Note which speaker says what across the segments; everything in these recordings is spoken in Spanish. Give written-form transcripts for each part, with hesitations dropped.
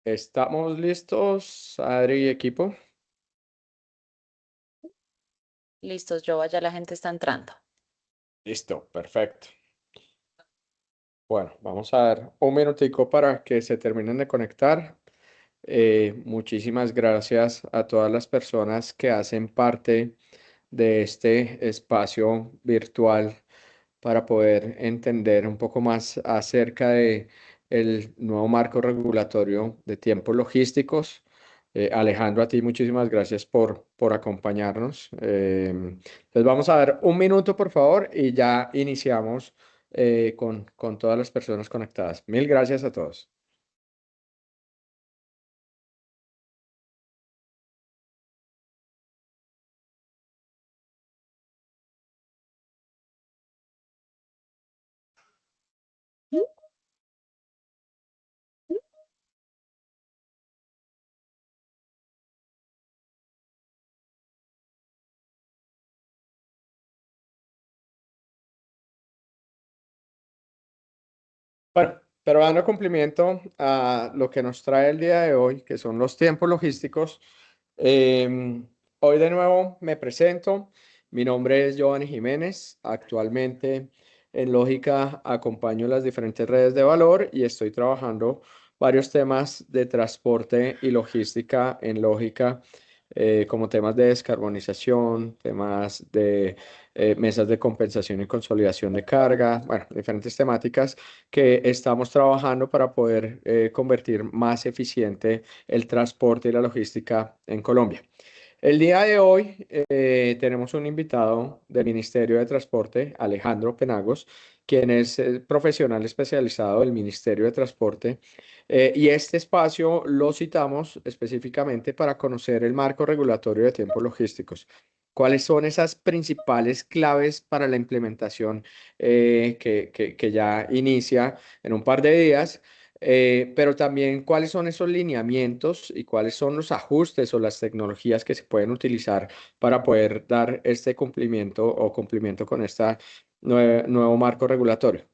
Speaker 1: Estamos listos, Adri y equipo.
Speaker 2: Listos, Joa, ya la gente está entrando.
Speaker 1: Listo, perfecto. Bueno, vamos a dar un minutico para que se terminen de conectar. Muchísimas gracias a todas las personas que hacen parte de este espacio virtual para poder entender un poco más acerca de el nuevo marco regulatorio de tiempos logísticos. Alejandro, a ti muchísimas gracias por acompañarnos. Entonces vamos a dar un minuto, por favor, y ya iniciamos con todas las personas conectadas. Mil gracias a todos. Bueno, pero dando cumplimiento a lo que nos trae el día de hoy, que son los tiempos logísticos, hoy de nuevo me presento. Mi nombre es Giovanni Jiménez. Actualmente en Lógica acompaño las diferentes redes de valor y estoy trabajando varios temas de transporte y logística en Lógica, como temas de descarbonización, temas de mesas de compensación y consolidación de carga, bueno, diferentes temáticas que estamos trabajando para poder convertir más eficiente el transporte y la logística en Colombia. El día de hoy tenemos un invitado del Ministerio de Transporte, Alejandro Penagos, quien es profesional especializado del Ministerio de Transporte. Y este espacio lo citamos específicamente para conocer el marco regulatorio de tiempos logísticos. ¿Cuáles son esas principales claves para la implementación que ya inicia en un par de días? Pero también cuáles son esos lineamientos y cuáles son los ajustes o las tecnologías que se pueden utilizar para poder dar este cumplimiento o cumplimiento con este nuevo marco regulatorio.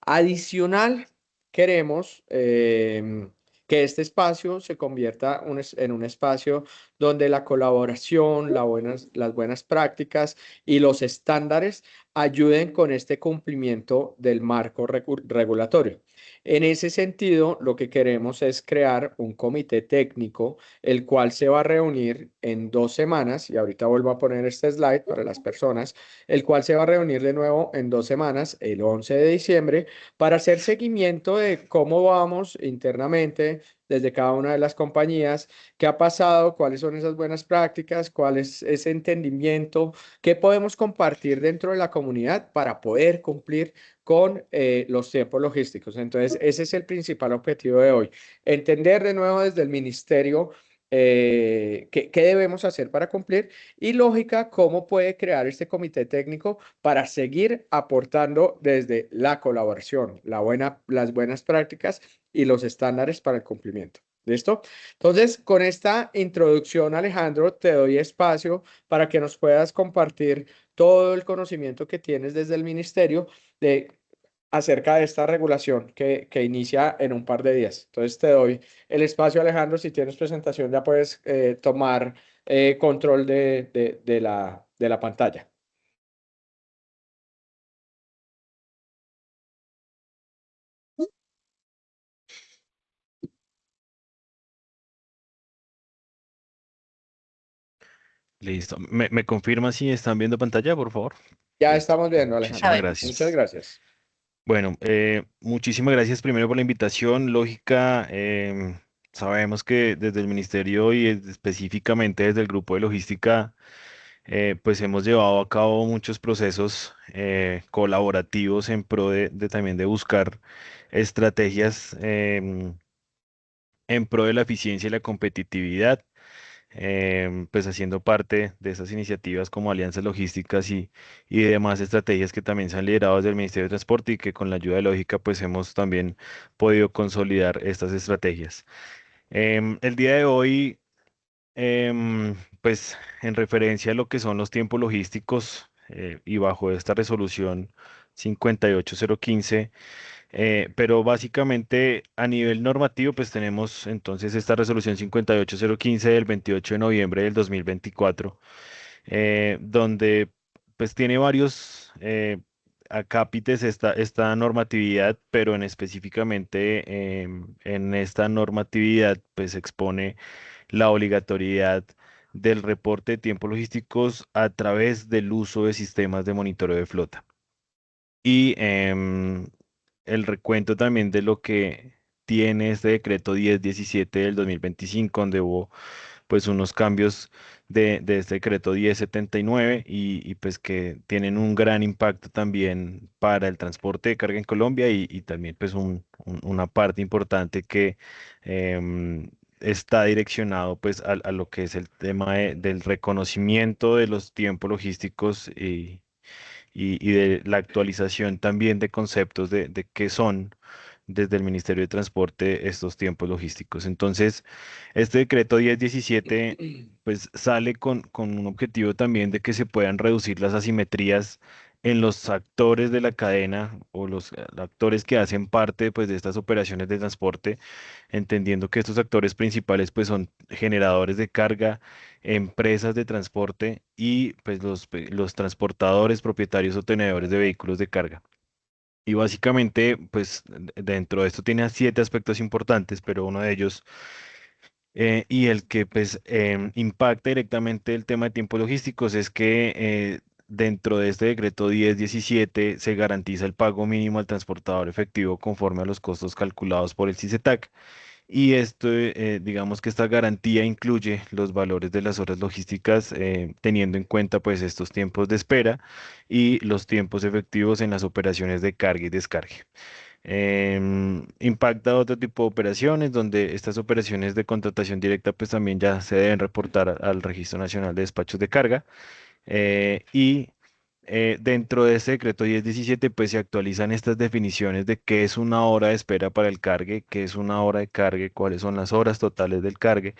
Speaker 1: Adicional, queremos que este espacio se convierta en un espacio donde la colaboración, las buenas prácticas y los estándares ayuden con este cumplimiento del marco regulatorio. En ese sentido, lo que queremos es crear un comité técnico, el cual se va a reunir en 2 semanas, y ahorita vuelvo a poner este slide para las personas, el cual se va a reunir de nuevo en 2 semanas, el 11 de diciembre, para hacer seguimiento de cómo vamos internamente desde cada una de las compañías, qué ha pasado, cuáles son esas buenas prácticas, cuál es ese entendimiento, qué podemos compartir dentro de la comunidad para poder cumplir con los tiempos logísticos. Entonces, ese es el principal objetivo de hoy. Entender de nuevo desde el ministerio qué debemos hacer para cumplir y lógica, cómo puede crear este comité técnico para seguir aportando desde la colaboración, las buenas prácticas y los estándares para el cumplimiento. ¿Listo? Entonces, con esta introducción, Alejandro, te doy espacio para que nos puedas compartir todo el conocimiento que tienes desde el ministerio de, acerca de esta regulación que inicia en un par de días. Entonces te doy el espacio, Alejandro. Si tienes presentación, ya puedes tomar control de la pantalla.
Speaker 3: Listo. ¿Me confirma si están viendo pantalla, por favor?
Speaker 1: Ya
Speaker 3: Listo.
Speaker 1: estamos viendo,
Speaker 2: La
Speaker 3: Muchísimas
Speaker 1: Alejandro. Muchas
Speaker 2: vemos.
Speaker 3: gracias.
Speaker 1: gracias.
Speaker 3: Bueno, muchísimas gracias primero por la invitación. Lógica, sabemos que desde el ministerio y específicamente desde el grupo de logística, pues hemos llevado a cabo muchos procesos colaborativos en pro de también de buscar estrategias en pro de la eficiencia y la competitividad, pues haciendo parte de esas iniciativas como alianzas logísticas y demás estrategias que también se han liderado desde el Ministerio de Transporte y que con la ayuda de Lógica pues hemos también podido consolidar estas estrategias. El día de hoy, pues en referencia a lo que son los tiempos logísticos y bajo esta resolución 58015, Pero básicamente a nivel normativo, pues tenemos entonces esta resolución 58015 del 28 de noviembre del 2024, donde pues tiene varios acápites esta normatividad, pero en específicamente en esta normatividad pues expone la obligatoriedad del reporte de tiempos logísticos a través del uso de sistemas de monitoreo de flota. Y el recuento también de lo que tiene este decreto 1017 del 2025, donde hubo pues unos cambios de este decreto 1079 y pues que tienen un gran impacto también para el transporte de carga en Colombia y también pues una parte importante que está direccionado pues a lo que es el tema del reconocimiento de los tiempos logísticos y de la actualización también de conceptos de qué son desde el Ministerio de Transporte estos tiempos logísticos. Entonces, este decreto 1017 pues sale con un objetivo también de que se puedan reducir las asimetrías en los actores de la cadena o los actores que hacen parte pues de estas operaciones de transporte, entendiendo que estos actores principales pues son generadores de carga, empresas de transporte y pues los transportadores, propietarios o tenedores de vehículos de carga. Y básicamente, pues dentro de esto tiene 7 aspectos importantes, pero uno de ellos y el que pues impacta directamente el tema de tiempos logísticos es que dentro de este decreto 1017 se garantiza el pago mínimo al transportador efectivo conforme a los costos calculados por el CICETAC. Y esto, digamos que esta garantía incluye los valores de las horas logísticas, teniendo en cuenta pues estos tiempos de espera y los tiempos efectivos en las operaciones de carga y descargue. Impacta otro tipo de operaciones donde estas operaciones de contratación directa pues también ya se deben reportar al Registro Nacional de Despachos de Carga. Y dentro de ese decreto 1017 pues se actualizan estas definiciones de qué es una hora de espera para el cargue, qué es una hora de cargue, cuáles son las horas totales del cargue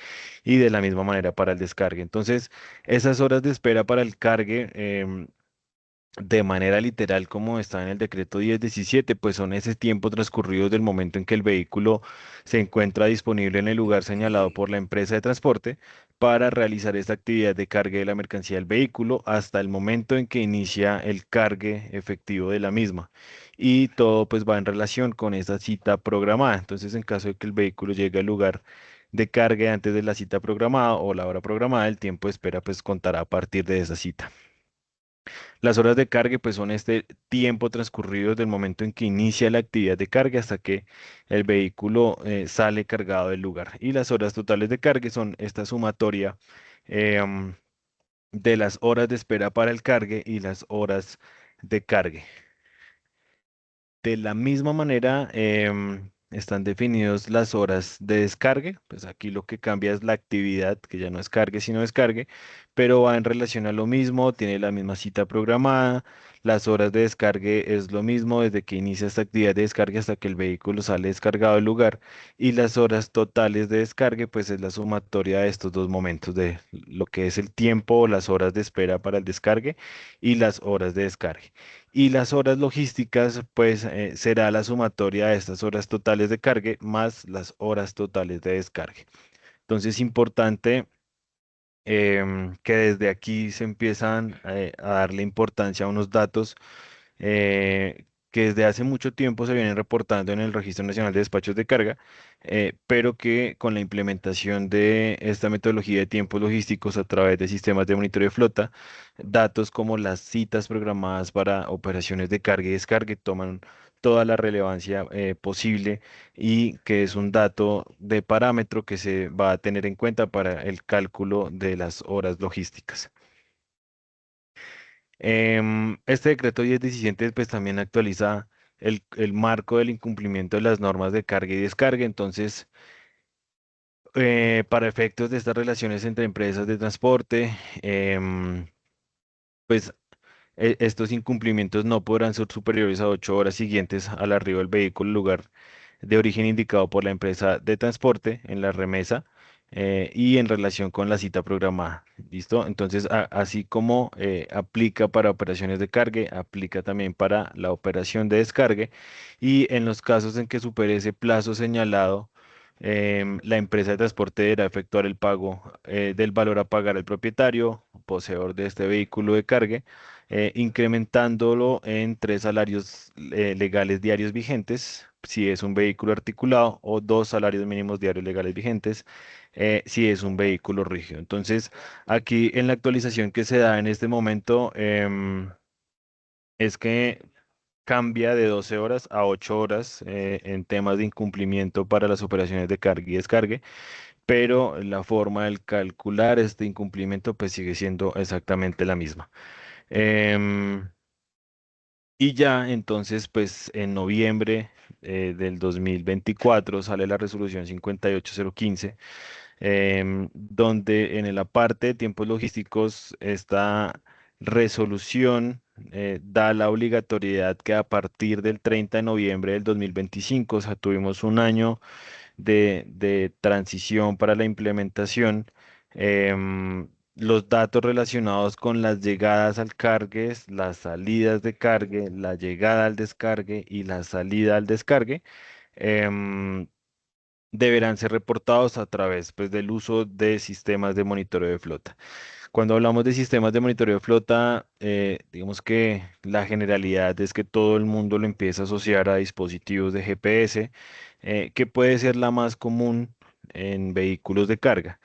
Speaker 3: y de la misma manera para el descargue. Entonces, esas horas de espera para el cargue, de manera literal como está en el decreto 1017, pues son ese tiempo transcurrido del momento en que el vehículo se encuentra disponible en el lugar señalado por la empresa de transporte para realizar esta actividad de cargue de la mercancía del vehículo hasta el momento en que inicia el cargue efectivo de la misma. Y todo pues va en relación con esa cita programada. Entonces, en caso de que el vehículo llegue al lugar de cargue antes de la cita programada o la hora programada, el tiempo de espera pues contará a partir de esa cita. Las horas de carga pues son este tiempo transcurrido desde el momento en que inicia la actividad de carga hasta que el vehículo sale cargado del lugar. Y las horas totales de carga son esta sumatoria em, de las horas de espera para el cargue y las horas de cargue. De la misma manera, están definidos las horas de descargue. Pues aquí lo que cambia es la actividad, que ya no es cargue, sino descargue, pero va en relación a lo mismo, tiene la misma cita programada. Las horas de descargue es lo mismo desde que inicia esta actividad de descargue hasta que el vehículo sale descargado del lugar. Y las horas totales de descargue, pues es la sumatoria de estos dos momentos de lo que es el tiempo o las horas de espera para el descargue y las horas de descargue. Y las horas logísticas, pues será la sumatoria de estas horas totales de cargue más las horas totales de descargue. Entonces, importante que desde aquí se empiezan a darle importancia a unos datos que desde hace mucho tiempo se vienen reportando en el Registro Nacional de Despachos de Carga, pero que con la implementación de esta metodología de tiempos logísticos a través de sistemas de monitoreo de flota, datos como las citas programadas para operaciones de carga y descargue toman toda la relevancia posible y que es un dato de parámetro que se va a tener en cuenta para el cálculo de las horas logísticas. Este decreto 1017 pues también actualiza el marco del incumplimiento de las normas de carga y descarga. Entonces, para efectos de estas relaciones entre empresas de transporte, pues estos incumplimientos no podrán ser superiores a 8 horas siguientes al arribo del vehículo al lugar de origen indicado por la empresa de transporte en la remesa y en relación con la cita programada. ¿Listo? Entonces, así como aplica para operaciones de cargue, aplica también para la operación de descargue y en los casos en que supere ese plazo señalado, la empresa de transporte deberá efectuar el pago del valor a pagar al propietario, poseedor de este vehículo de cargue, incrementándolo en 3 salarios legales diarios vigentes, si es un vehículo articulado, o 2 salarios mínimos diarios legales vigentes, si es un vehículo rígido. Entonces, aquí en la actualización que se da en este momento, es que cambia de 12 horas a 8 horas en temas de incumplimiento para las operaciones de carga y descargue, pero la forma de calcular este incumplimiento pues sigue siendo exactamente la misma. Em, y ya entonces pues en noviembre del 2024 sale la resolución 58015, donde en el aparte de tiempos logísticos esta resolución da la obligatoriedad que a partir del 30 de noviembre del 2025, o sea, tuvimos un año de transición para la implementación, los datos relacionados con las llegadas al cargue, las salidas de cargue, la llegada al descargue y la salida al descargue, em, deberán ser reportados a través, pues, del uso de sistemas de monitoreo de flota. Cuando hablamos de sistemas de monitoreo de flota, digamos que la generalidad es que todo el mundo lo empieza a asociar a dispositivos de GPS, que puede ser la más común en vehículos de carga.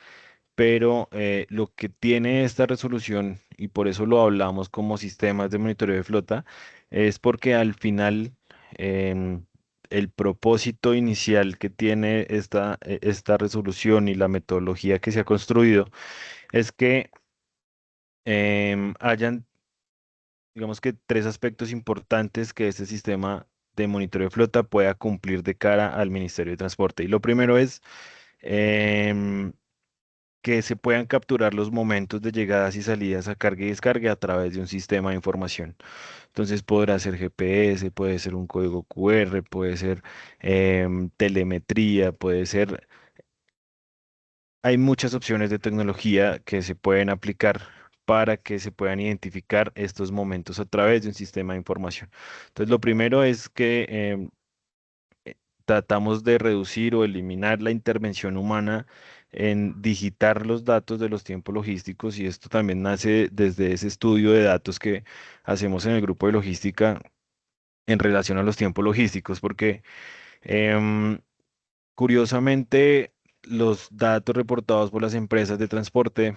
Speaker 3: Pero lo que tiene esta resolución, y por eso lo hablamos como sistemas de monitoreo de flota, es porque al final em, el propósito inicial que tiene esta resolución y la metodología que se ha construido es que hayan, digamos que 3 aspectos importantes que este sistema de monitoreo de flota pueda cumplir de cara al Ministerio de Transporte. Y lo primero es em, que se puedan capturar los momentos de llegadas y salidas a carga y descarga a través de un sistema de información. Entonces podrá ser GPS, puede ser un código QR, puede ser telemetría, puede ser. Hay muchas opciones de tecnología que se pueden aplicar para que se puedan identificar estos momentos a través de un sistema de información. Entonces, lo primero es que tratamos de reducir o eliminar la intervención humana en digitar los datos de los tiempos logísticos, y esto también nace desde ese estudio de datos que hacemos en el grupo de logística en relación a los tiempos logísticos, porque em, curiosamente, los datos reportados por las empresas de transporte,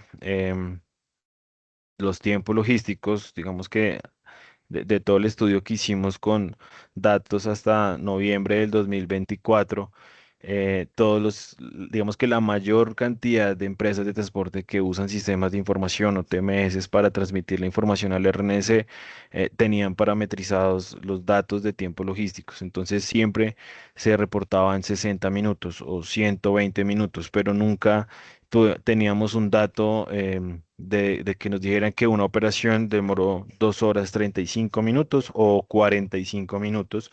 Speaker 3: los tiempos logísticos, digamos que de todo el estudio que hicimos con datos hasta noviembre del 2024, digamos que la mayor cantidad de empresas de transporte que usan sistemas de información o TMS para transmitir la información al RNS, tenían parametrizados los datos de tiempos logísticos. Entonces siempre se reportaban 60 minutos o 120 minutos, pero nunca teníamos un dato de que nos dijeran que una operación demoró 2 horas 35 minutos o 45 minutos,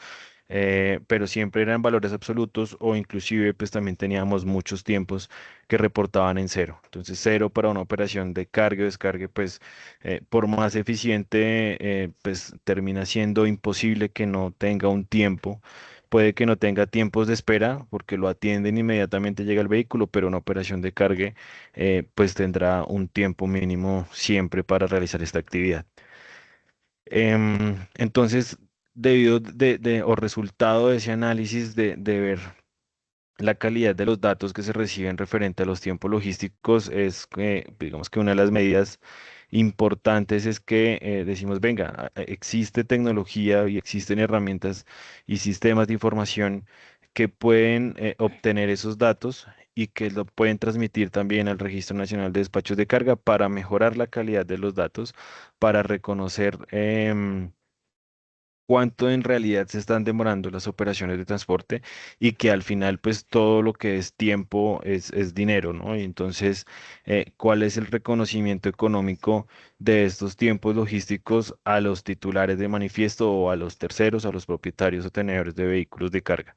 Speaker 3: pero siempre eran valores absolutos, o inclusive pues también teníamos muchos tiempos que reportaban en cero. Entonces cero para una operación de carga o descargue, pues por más eficiente, pues termina siendo imposible que no tenga un tiempo. Puede que no tenga tiempos de espera porque lo atienden inmediatamente llega el vehículo, pero una operación de cargue pues tendrá un tiempo mínimo siempre para realizar esta actividad. Entonces, debido o resultado de ese análisis de ver la calidad de los datos que se reciben referente a los tiempos logísticos, es que, digamos que una de las medidas importantes es que decimos, venga, existe tecnología y existen herramientas y sistemas de información que pueden obtener esos datos y que lo pueden transmitir también al Registro Nacional de Despachos de Carga para mejorar la calidad de los datos, para reconocer cuánto en realidad se están demorando las operaciones de transporte y que al final pues todo lo que es tiempo es dinero, ¿no? Y entonces, ¿cuál es el reconocimiento económico de estos tiempos logísticos a los titulares de manifiesto o a los terceros, a los propietarios o tenedores de vehículos de carga?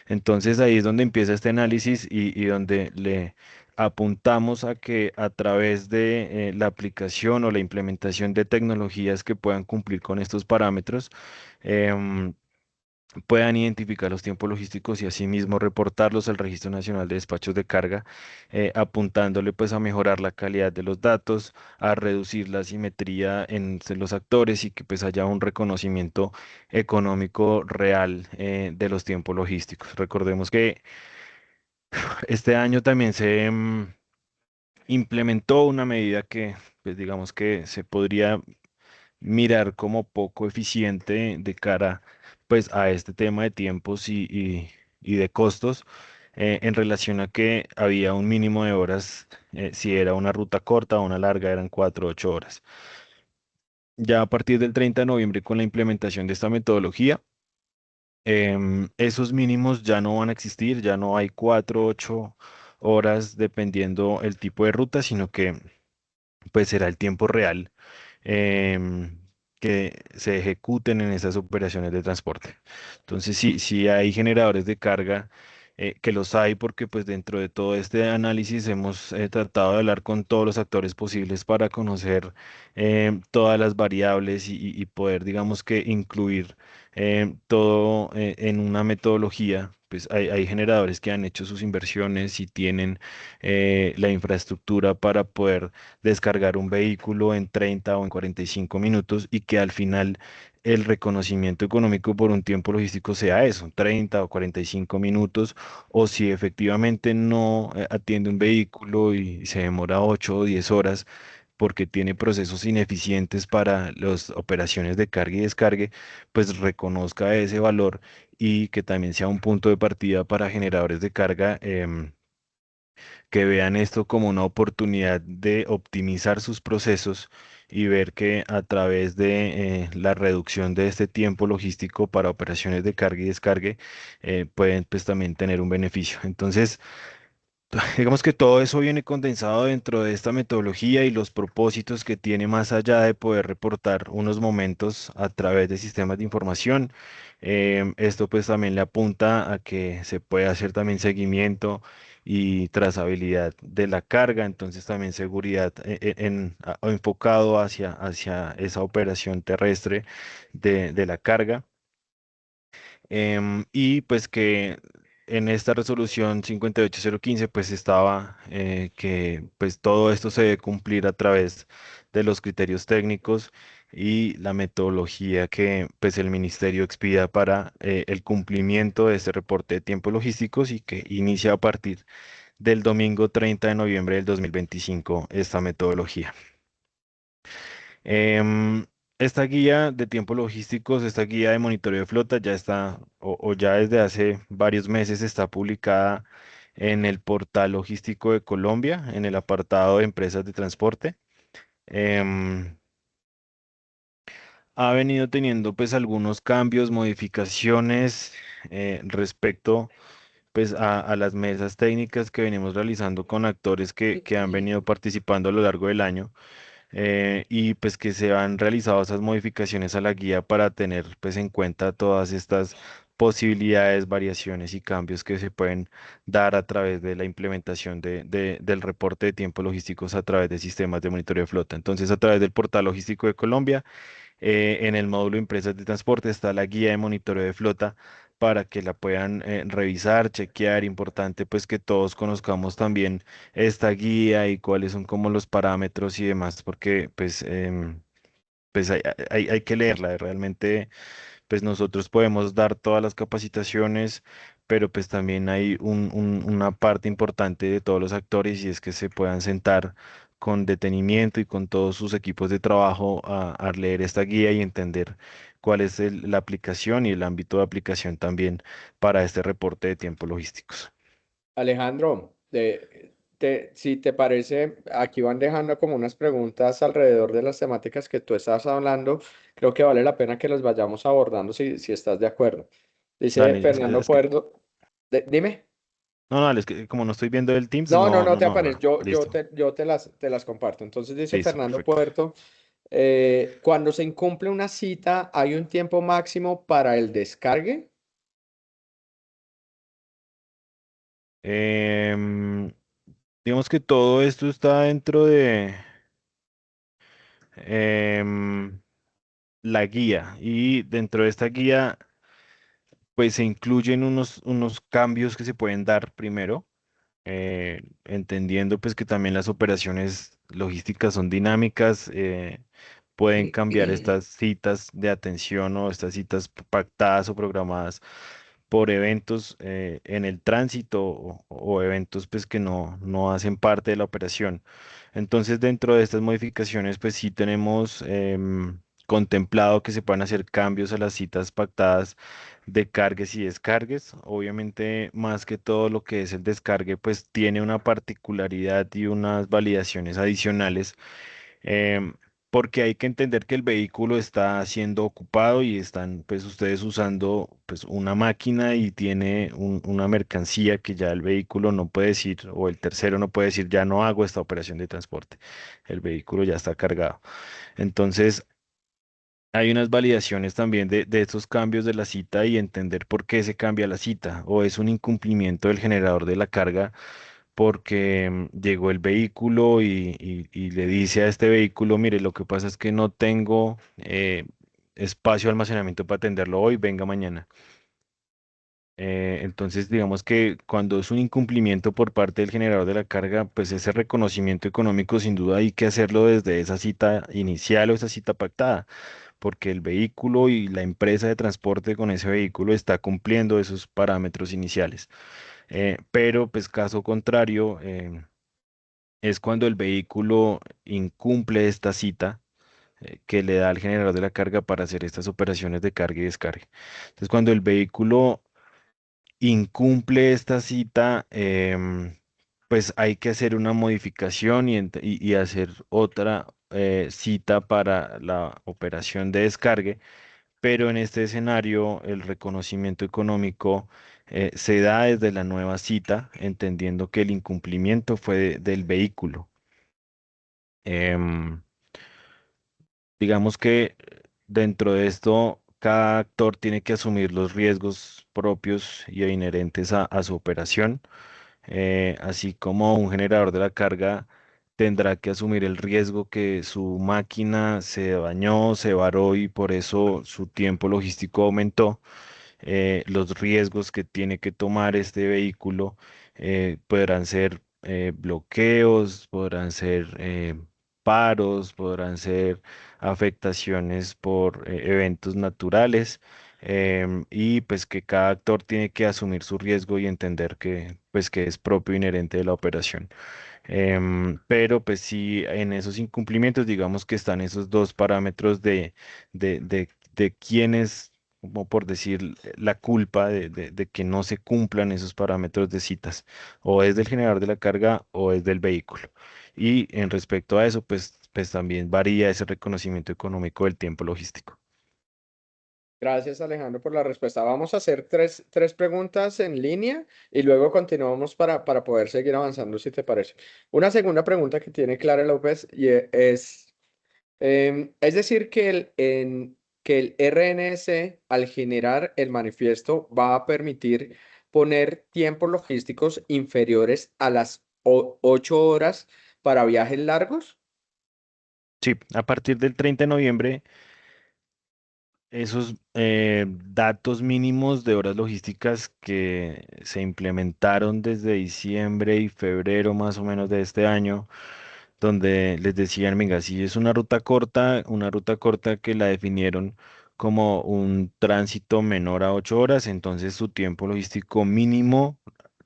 Speaker 3: Entonces ahí es donde empieza este análisis y donde le apuntamos a que a través de la aplicación o la implementación de tecnologías que puedan cumplir con estos parámetros, em, puedan identificar los tiempos logísticos y asimismo reportarlos al Registro Nacional de Despachos de Carga, apuntándole pues a mejorar la calidad de los datos, a reducir la asimetría entre los actores y que pues haya un reconocimiento económico real de los tiempos logísticos. Recordemos que este año también se implementó una medida que pues digamos que se podría mirar como poco eficiente de cara pues a este tema de tiempos y de costos en relación a que había un mínimo de horas, si era una ruta corta o una larga, eran 4 u 8 horas. Ya a partir del 30 de noviembre con la implementación de esta metodología, esos mínimos ya no van a existir, ya no hay 4 u 8 horas dependiendo el tipo de ruta, sino que pues será el tiempo real em, que se ejecuten en esas operaciones de transporte. Entonces, sí hay generadores de carga, que los hay porque pues dentro de todo este análisis hemos tratado de hablar con todos los actores posibles para conocer todas las variables y poder, digamos que, incluir todo en una metodología. Pues hay generadores que han hecho sus inversiones y tienen la infraestructura para poder descargar un vehículo en 30 o en 45 minutos y que al final el reconocimiento económico por un tiempo logístico sea eso, 30 o 45 minutos, o si efectivamente no atiende un vehículo y se demora 8 o 10 horas porque tiene procesos ineficientes para las operaciones de carga y descargue, pues reconozca ese valor y que también sea un punto de partida para generadores de carga. Que vean esto como una oportunidad de optimizar sus procesos y ver que a través de la reducción de este tiempo logístico para operaciones de carga y descargue, pueden pues también tener un beneficio. Entonces, digamos que todo eso viene condensado dentro de esta metodología y los propósitos que tiene más allá de poder reportar unos momentos a través de sistemas de información. Esto pues también le apunta a que se puede hacer también seguimiento y trazabilidad de la carga, entonces también seguridad enfocado hacia esa operación terrestre de la carga. Y pues que en esta resolución 58015 pues estaba que pues todo esto se debe cumplir a través de los criterios técnicos y la metodología que pues el ministerio expida para el cumplimiento de este reporte de tiempos logísticos y que inicia a partir del domingo 30 de noviembre del 2025 esta metodología. Em, esta guía de tiempos logísticos, esta guía de monitoreo de flota ya está, o ya desde hace varios meses está publicada en el portal logístico de Colombia, en el apartado de empresas de transporte. Em, ha venido teniendo pues algunos cambios, modificaciones respecto pues a las mesas técnicas que venimos realizando con actores que han venido participando a lo largo del año. Y pues que se han realizado esas modificaciones a la guía para tener pues en cuenta todas estas posibilidades, variaciones y cambios que se pueden dar a través de la implementación del reporte de tiempos logísticos a través de sistemas de monitoreo de flota. Entonces, a través del portal logístico de Colombia, en el módulo Empresas de Transporte está la guía de monitoreo de flota para que la puedan revisar, chequear. Importante pues que todos conozcamos también esta guía y cuáles son como los parámetros y demás, porque pues hay que leerla. Realmente pues nosotros podemos dar todas las capacitaciones, pero pues también hay una parte importante de todos los actores y es que se puedan sentar con detenimiento y con todos sus equipos de trabajo a leer esta guía y entender cuál es la aplicación y el ámbito de aplicación también para este reporte de tiempos logísticos.
Speaker 1: Alejandro, si te parece, aquí van dejando como unas preguntas alrededor de las temáticas que tú estás hablando creo que vale la pena que las vayamos abordando si estás de acuerdo. Dice
Speaker 3: Dale,
Speaker 1: Fernando Puerto, dime.
Speaker 3: no, no, dale, es que como no estoy viendo el Teams,
Speaker 1: No, no,
Speaker 3: no,
Speaker 1: no
Speaker 3: no,
Speaker 1: te
Speaker 3: no,
Speaker 1: aparece.
Speaker 3: no, listo,
Speaker 1: Yo te las comparto. Entonces dice
Speaker 3: listo,
Speaker 1: Fernando
Speaker 3: perfecto.
Speaker 1: Puerto, cuando se incumple una cita, ¿hay un tiempo máximo para el descargue?
Speaker 3: Em, digamos que todo esto está dentro de em, la guía y dentro de esta guía pues se incluyen unos cambios que se pueden dar primero, entendiendo pues que también las operaciones logísticas son dinámicas, pueden cambiar estas citas de atención o estas citas pactadas o programadas por eventos en el tránsito o eventos pues que no hacen parte de la operación. Entonces dentro de estas modificaciones pues sí tenemos contemplado que se puedan hacer cambios a las citas pactadas de cargues y descargues. Obviamente más que todo lo que es el descargue pues tiene una particularidad y unas validaciones adicionales, em, porque hay que entender que el vehículo está siendo ocupado y están pues ustedes usando pues una máquina y tiene una mercancía que ya el vehículo no puede decir o el tercero no puede decir ya no hago esta operación de transporte. El vehículo ya está cargado. Entonces hay unas validaciones también de estos cambios de la cita y entender por qué se cambia la cita o es un incumplimiento del generador de la carga porque llegó el vehículo y le dice a este vehículo, mire, lo que pasa es que no tengo espacio de almacenamiento para atenderlo hoy, venga mañana. Entonces, digamos que cuando es un incumplimiento por parte del generador de la carga, pues ese reconocimiento económico sin duda hay que hacerlo desde esa cita inicial o esa cita pactada, porque el vehículo y la empresa de transporte con ese vehículo está cumpliendo esos parámetros iniciales. Pero, pues caso contrario, es cuando el vehículo incumple esta cita que le da al generador de la carga para hacer estas operaciones de carga y descarga. Entonces, cuando el vehículo incumple esta cita, pues hay que hacer una modificación y hacer otra cita para la operación de descargue, pero en este escenario el reconocimiento económico se da desde la nueva cita, entendiendo que el incumplimiento fue del vehículo. Em, digamos que dentro de esto, cada actor tiene que asumir los riesgos propios y inherentes a su operación, así como un generador de la carga tendrá que asumir el riesgo que su máquina se dañó, se varó y por eso su tiempo logístico aumentó. Los riesgos que tiene que tomar este vehículo podrán ser bloqueos, podrán ser paros, podrán ser afectaciones por eventos naturales, y pues que cada actor tiene que asumir su riesgo y entender que pues que es propio e inherente de la operación. Pero pues sí, en esos incumplimientos, digamos que están esos dos parámetros de quién es, como por decir, la culpa de que no se cumplan esos parámetros de citas, o es del generador de la carga o es del vehículo. Y en respecto a eso, pues también varía ese reconocimiento económico del tiempo logístico.
Speaker 1: Gracias, Alejandro, por la respuesta. Vamos a hacer tres preguntas en línea y luego continuamos para poder seguir avanzando, si te parece. Una segunda pregunta que tiene Clara López es decir que que el RNS, al generar el manifiesto, va a permitir poner tiempos logísticos inferiores a las 8 horas para viajes largos.
Speaker 3: Sí, a partir del 30 de noviembre esos datos mínimos de horas logísticas que se implementaron desde diciembre y febrero más o menos de este año, donde les decían, venga, si es una ruta corta que la definieron como un tránsito menor a 8 horas, entonces su tiempo logístico mínimo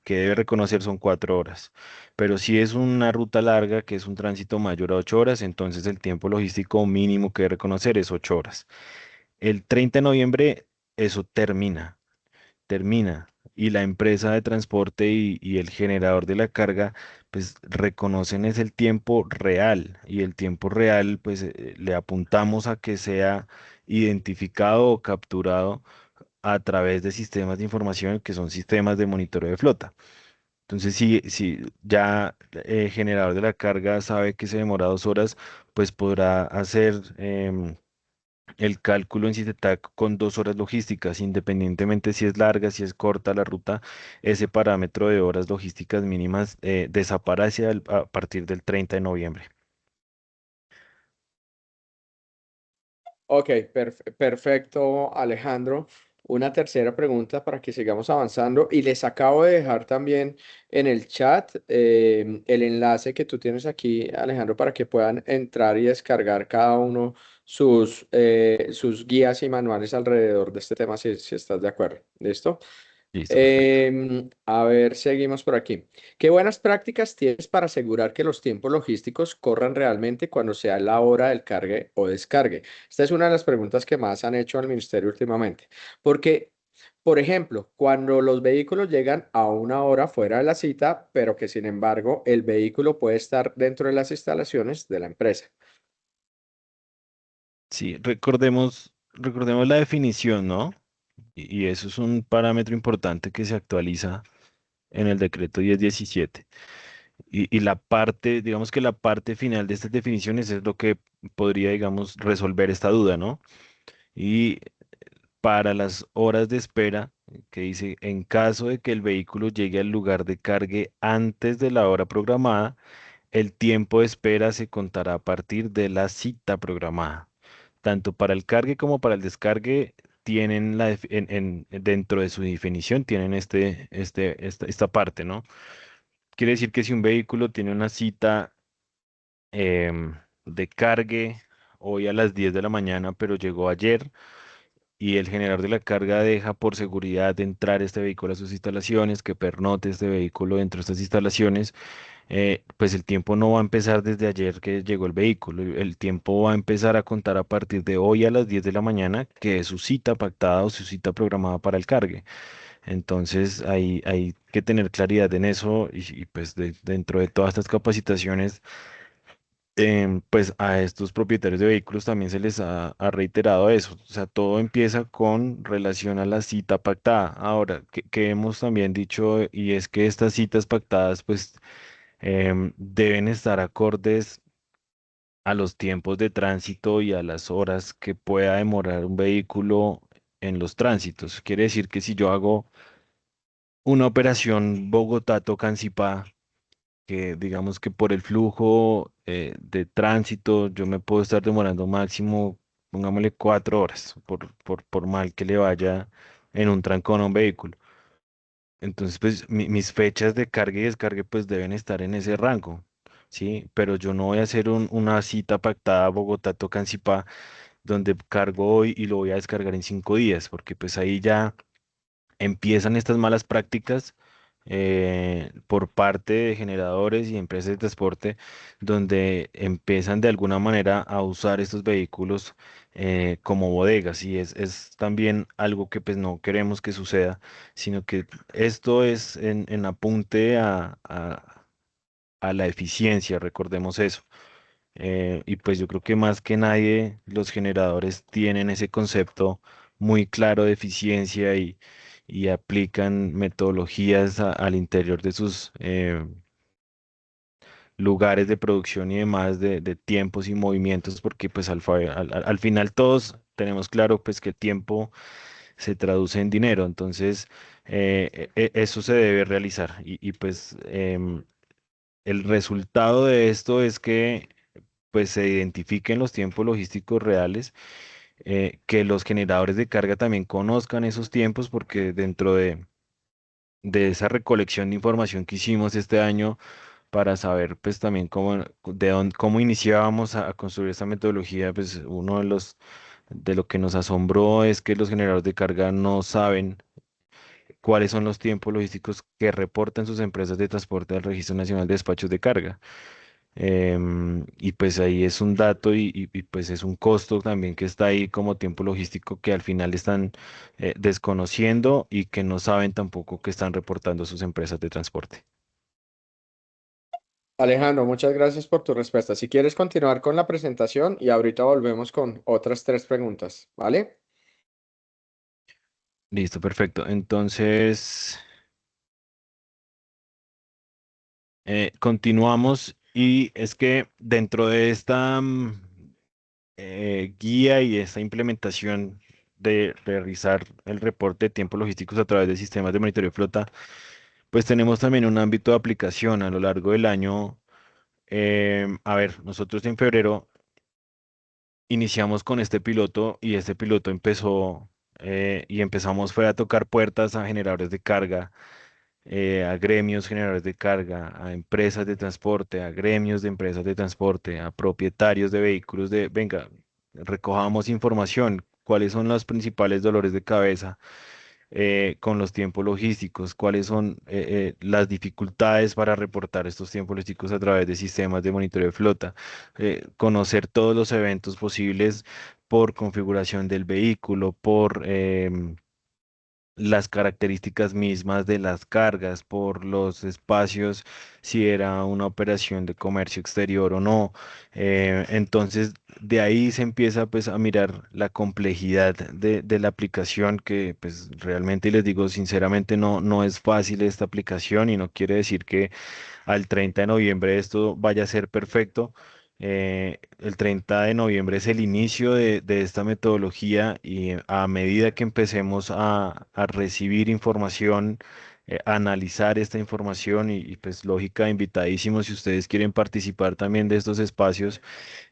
Speaker 3: que debe reconocer son 4 horas. Pero si es una ruta larga, que es un tránsito mayor a 8 horas, entonces el tiempo logístico mínimo que debe reconocer es 8 horas. El 30 de noviembre eso termina y la empresa de transporte y el generador de la carga pues reconocen es el tiempo real y el tiempo real pues le apuntamos a que sea identificado o capturado a través de sistemas de información que son sistemas de monitoreo de flota. Entonces, si ya el generador de la carga sabe que se demora 2 horas, pues podrá hacer el cálculo en Citetac con 2 horas logísticas, independientemente si es larga, si es corta la ruta, ese parámetro de horas logísticas mínimas desaparece a partir del 30 de noviembre.
Speaker 1: Ok, perfecto, Alejandro. Una tercera pregunta para que sigamos avanzando. Y les acabo de dejar también en el chat el enlace que tú tienes aquí, Alejandro, para que puedan entrar y descargar cada uno sus guías y manuales alrededor de este tema, si estás de acuerdo. ¿Listo?
Speaker 3: Listo, perfecto.
Speaker 1: A ver, seguimos por aquí. ¿Qué buenas prácticas tienes para asegurar que los tiempos logísticos corran realmente cuando sea la hora del cargue o descargue? Esta es una de las preguntas que más han hecho al ministerio últimamente. Porque, por ejemplo, cuando los vehículos llegan a una hora fuera de la cita, pero que sin embargo el vehículo puede estar dentro de las instalaciones de la empresa.
Speaker 3: Sí, recordemos la definición, ¿no? Y eso es un parámetro importante que se actualiza en el decreto 1017. Y la parte, digamos que la parte final de estas definiciones es lo que podría, digamos, resolver esta duda, ¿no? Y para las horas de espera, que dice, en caso de que el vehículo llegue al lugar de cargue antes de la hora programada, el tiempo de espera se contará a partir de la cita programada. Tanto para el cargue como para el descargue tienen dentro de su definición, tienen esta parte, ¿no? Quiere decir que si un vehículo tiene una cita de cargue hoy a las 10 de la mañana, pero llegó ayer, y el generador de la carga deja por seguridad de entrar este vehículo a sus instalaciones, que pernote este vehículo dentro de estas instalaciones, pues el tiempo no va a empezar desde ayer que llegó el vehículo, el tiempo va a empezar a contar a partir de hoy a las 10 de la mañana, que es su cita pactada o su cita programada para el cargue. Entonces hay que tener claridad en eso y, pues dentro de todas estas capacitaciones, pues a estos propietarios de vehículos también se les ha reiterado eso. O sea, todo empieza con relación a la cita pactada. Ahora, que hemos también dicho, y es que estas citas pactadas, pues deben estar acordes a los tiempos de tránsito y a las horas que pueda demorar un vehículo en los tránsitos. Quiere decir que si yo hago una operación Bogotá-Tocancipá, que digamos que por el flujo de tránsito yo me puedo estar demorando máximo, pongámosle 4 horas, por mal que le vaya en un trancón a un vehículo. Entonces, pues mis fechas de carga y descargue pues deben estar en ese rango, ¿sí? Pero yo no voy a hacer una cita pactada Bogotá-Tocancipá donde cargo hoy y lo voy a descargar en 5 días, porque pues ahí ya empiezan estas malas prácticas por parte de generadores y empresas de transporte, donde empiezan de alguna manera a usar estos vehículos como bodegas, y es también algo que pues no queremos que suceda, sino que esto es en apunte a la eficiencia, recordemos eso. Y pues yo creo que más que nadie los generadores tienen ese concepto muy claro de eficiencia y aplican metodologías al interior de sus lugares de producción y demás de tiempos y movimientos, porque pues al final todos tenemos claro pues que el tiempo se traduce en dinero. Entonces eso se debe realizar y pues el resultado de esto es que pues se identifiquen los tiempos logísticos reales, que los generadores de carga también conozcan esos tiempos, porque dentro de esa recolección de información que hicimos este año para saber pues también cómo iniciábamos a construir esta metodología, pues uno de lo que nos asombró es que los generadores de carga no saben cuáles son los tiempos logísticos que reportan sus empresas de transporte al Registro Nacional de Despachos de Carga. Y pues ahí es un dato y, pues es un costo también que está ahí como tiempo logístico que al final están desconociendo y que no saben tampoco que están reportando sus empresas de transporte.
Speaker 1: Alejandro, muchas gracias por tu respuesta. Si quieres continuar con la presentación y ahorita volvemos con otras tres preguntas, ¿vale?
Speaker 3: Listo, perfecto. Entonces, continuamos y es que dentro de esta guía y esta implementación de realizar el reporte de tiempos logísticos a través de sistemas de monitoreo de flota, pues tenemos también un ámbito de aplicación a lo largo del año. A ver, nosotros en febrero iniciamos con este piloto y este piloto empezó y empezamos fue a tocar puertas a generadores de carga, a gremios generadores de carga, a empresas de transporte, a gremios de empresas de transporte, a propietarios de vehículos de, venga, recojamos información, cuáles son los principales dolores de cabeza con los tiempos logísticos, cuáles son las dificultades para reportar estos tiempos logísticos a través de sistemas de monitoreo de flota, conocer todos los eventos posibles por configuración del vehículo, por las características mismas de las cargas, por los espacios, si era una operación de comercio exterior o no. Entonces, de ahí se empieza pues a mirar la complejidad de la aplicación que pues realmente les digo sinceramente no es fácil esta aplicación y no quiere decir que al 30 de noviembre esto vaya a ser perfecto. El 30 de noviembre es el inicio de esta metodología y a medida que empecemos a recibir información, a analizar esta información pues lógica, invitadísimos si ustedes quieren participar también de estos espacios,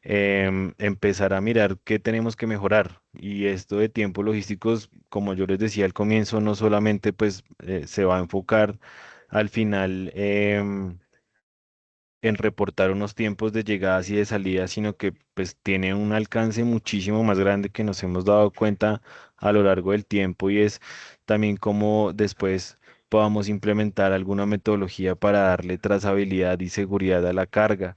Speaker 3: empezar a mirar qué tenemos que mejorar. Y esto de tiempos logísticos, como yo les decía al comienzo, no solamente pues se va a enfocar al final. En reportar unos tiempos de llegadas y de salidas, sino que pues tiene un alcance muchísimo más grande que nos hemos dado cuenta a lo largo del tiempo y es también cómo después podamos implementar alguna metodología para darle trazabilidad y seguridad a la carga,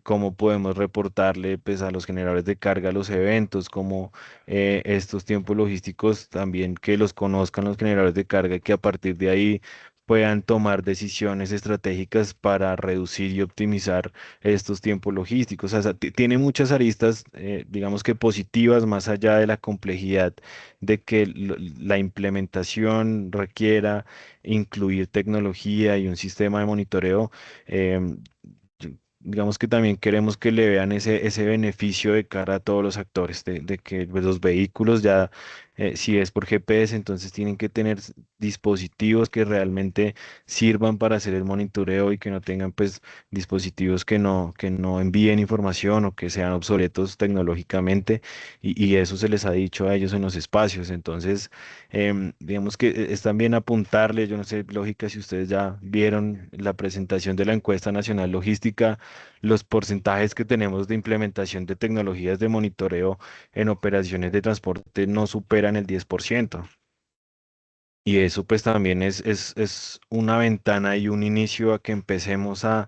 Speaker 3: cómo podemos reportarle pues a los generadores de carga los eventos, cómo estos tiempos logísticos también que los conozcan los generadores de carga y que a partir de ahí puedan tomar decisiones estratégicas para reducir y optimizar estos tiempos logísticos. O sea, tiene muchas aristas, digamos que positivas, más allá de la complejidad de que la implementación requiera incluir tecnología y un sistema de monitoreo. em, Digamos que también queremos que le vean ese beneficio de cara a todos los actores, de que pues, los vehículos ya, si es por GPS, entonces tienen que tener dispositivos que realmente sirvan para hacer el monitoreo y que no tengan pues dispositivos que no envíen información o que sean obsoletos tecnológicamente y eso se les ha dicho a ellos en los espacios. Entonces, digamos que es también apuntarle, yo no sé, lógica, si ustedes ya vieron la presentación de la encuesta nacional logística, los porcentajes que tenemos de implementación de tecnologías de monitoreo en operaciones de transporte no superan el 10%. Y eso pues también es una ventana y un inicio a que empecemos a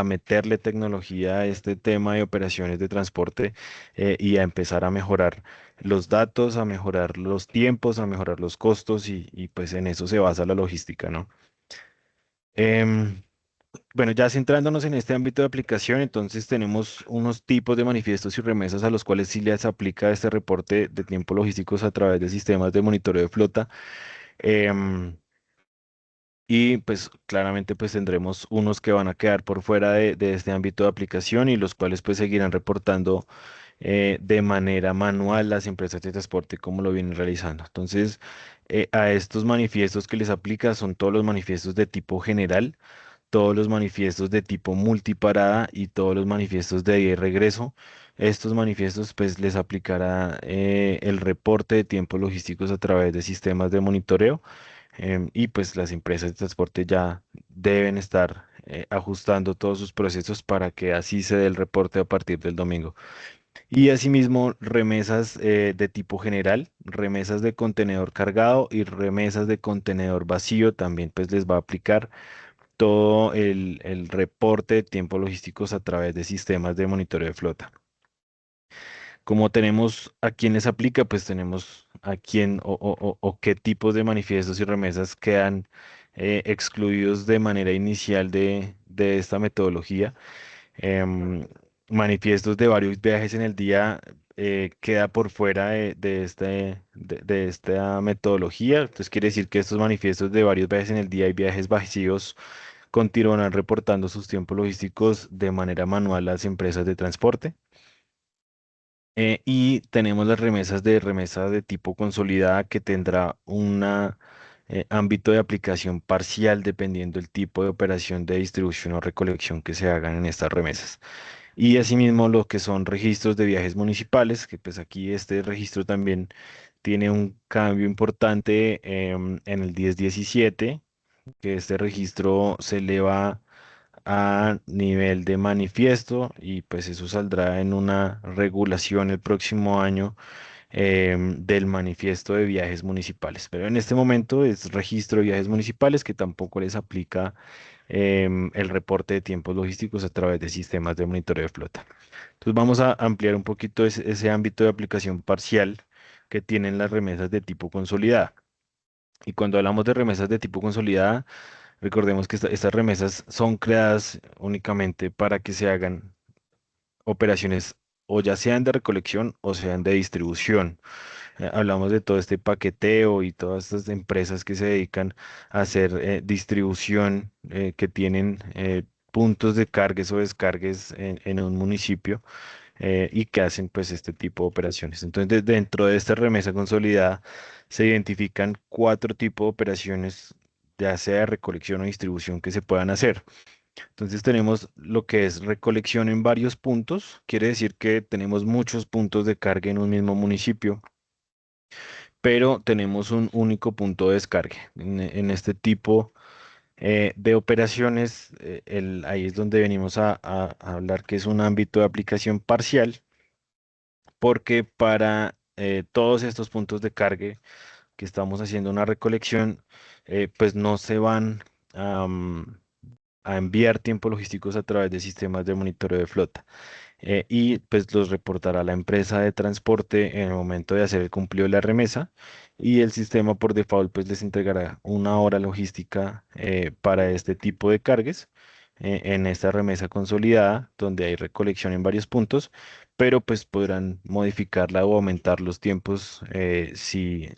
Speaker 3: meterle tecnología a este tema de operaciones de transporte y a empezar a mejorar los datos, a mejorar los tiempos, a mejorar los costos y pues en eso se basa la logística, ¿no? Em, bueno, ya centrándonos en este ámbito de aplicación, entonces tenemos unos tipos de manifiestos y remesas a los cuales sí les aplica este reporte de tiempo logísticos a través de sistemas de monitoreo de flota. Em, y pues claramente pues tendremos unos que van a quedar por fuera de este ámbito de aplicación y los cuales pues seguirán reportando de manera manual las empresas de transporte como lo vienen realizando. Entonces, a estos manifiestos que les aplica son todos los manifiestos de tipo general, todos los manifiestos de tipo multiparada y todos los manifiestos de ida y regreso. Estos manifiestos pues les aplicará el reporte de tiempos logísticos a través de sistemas de monitoreo y pues las empresas de transporte ya deben estar ajustando todos sus procesos para que así se dé el reporte a partir del domingo. Y asimismo, remesas de tipo general, remesas de contenedor cargado y remesas de contenedor vacío también pues les va a aplicar todo el reporte de tiempos logísticos a través de sistemas de monitoreo de flota. Como tenemos a quién les aplica, pues tenemos a quién o qué tipos de manifiestos y remesas quedan excluidos de manera inicial de esta metodología. Em, Manifiestos de varios viajes en el día queda por fuera de esta metodología. Entonces quiere decir que estos manifiestos de varios viajes en el día y viajes vacíos continuarán reportando sus tiempos logísticos de manera manual a las empresas de transporte. Y tenemos las remesa de tipo consolidada que tendrá un ámbito de aplicación parcial dependiendo del tipo de operación de distribución o recolección que se hagan en estas remesas. Y asimismo lo que son registros de viajes municipales, que pues aquí este registro también tiene un cambio importante en el 1017, que este registro se eleva a nivel de manifiesto y pues eso saldrá en una regulación el próximo año del manifiesto de viajes municipales. Pero en este momento es registro de viajes municipales que tampoco les aplica el reporte de tiempos logísticos a través de sistemas de monitoreo de flota. Entonces vamos a ampliar un poquito ese ámbito de aplicación parcial que tienen las remesas de tipo consolidada. Y cuando hablamos de remesas de tipo consolidada, recordemos que estas remesas son creadas únicamente para que se hagan operaciones o ya sean de recolección o sean de distribución. Hablamos de todo este paqueteo y todas estas empresas que se dedican a hacer distribución, que tienen puntos de cargues o descargues en un municipio y que hacen pues este tipo de operaciones. Entonces, dentro de esta remesa consolidada se identifican cuatro tipos de operaciones, ya sea de recolección o distribución, que se puedan hacer. Entonces tenemos lo que es recolección en varios puntos, quiere decir que tenemos muchos puntos de carga en un mismo municipio, pero tenemos un único punto de descargue. En este tipo de operaciones, ahí es donde venimos a hablar que es un ámbito de aplicación parcial, porque para todos estos puntos de carga que estamos haciendo una recolección, pues no se van a enviar tiempos logísticos a través de sistemas de monitoreo de flota. Y pues los reportará la empresa de transporte en el momento de hacer el cumplido de la remesa y el sistema por default pues les entregará una hora logística para este tipo de cargues en esta remesa consolidada donde hay recolección en varios puntos, pero pues podrán modificarla o aumentar los tiempos si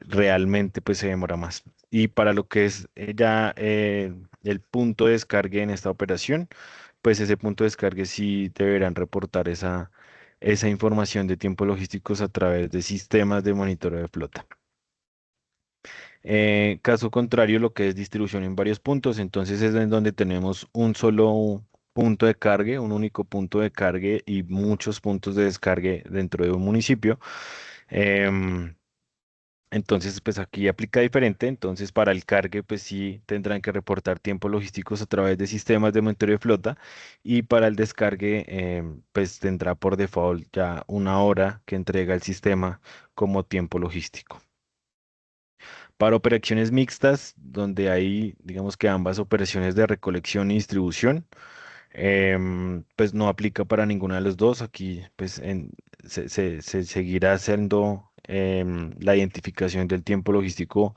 Speaker 3: realmente pues se demora más. Y para lo que es ya el punto de descargue en esta operación, pues ese punto de descargue sí deberán reportar esa información de tiempos logísticos a través de sistemas de monitoreo de flota. Caso contrario, lo que es distribución en varios puntos, entonces es en donde tenemos un solo punto de cargue, un único punto de cargue y muchos puntos de descargue dentro de un municipio. Em, entonces, pues aquí aplica diferente. Entonces, para el cargue, pues sí tendrán que reportar tiempos logísticos a través de sistemas de monitoreo de flota. Y para el descargue, pues tendrá por default ya una hora que entrega el sistema como tiempo logístico. Para operaciones mixtas, donde hay, digamos que ambas operaciones de recolección y distribución, pues no aplica para ninguna de los dos. Aquí pues se seguirá haciendo la identificación del tiempo logístico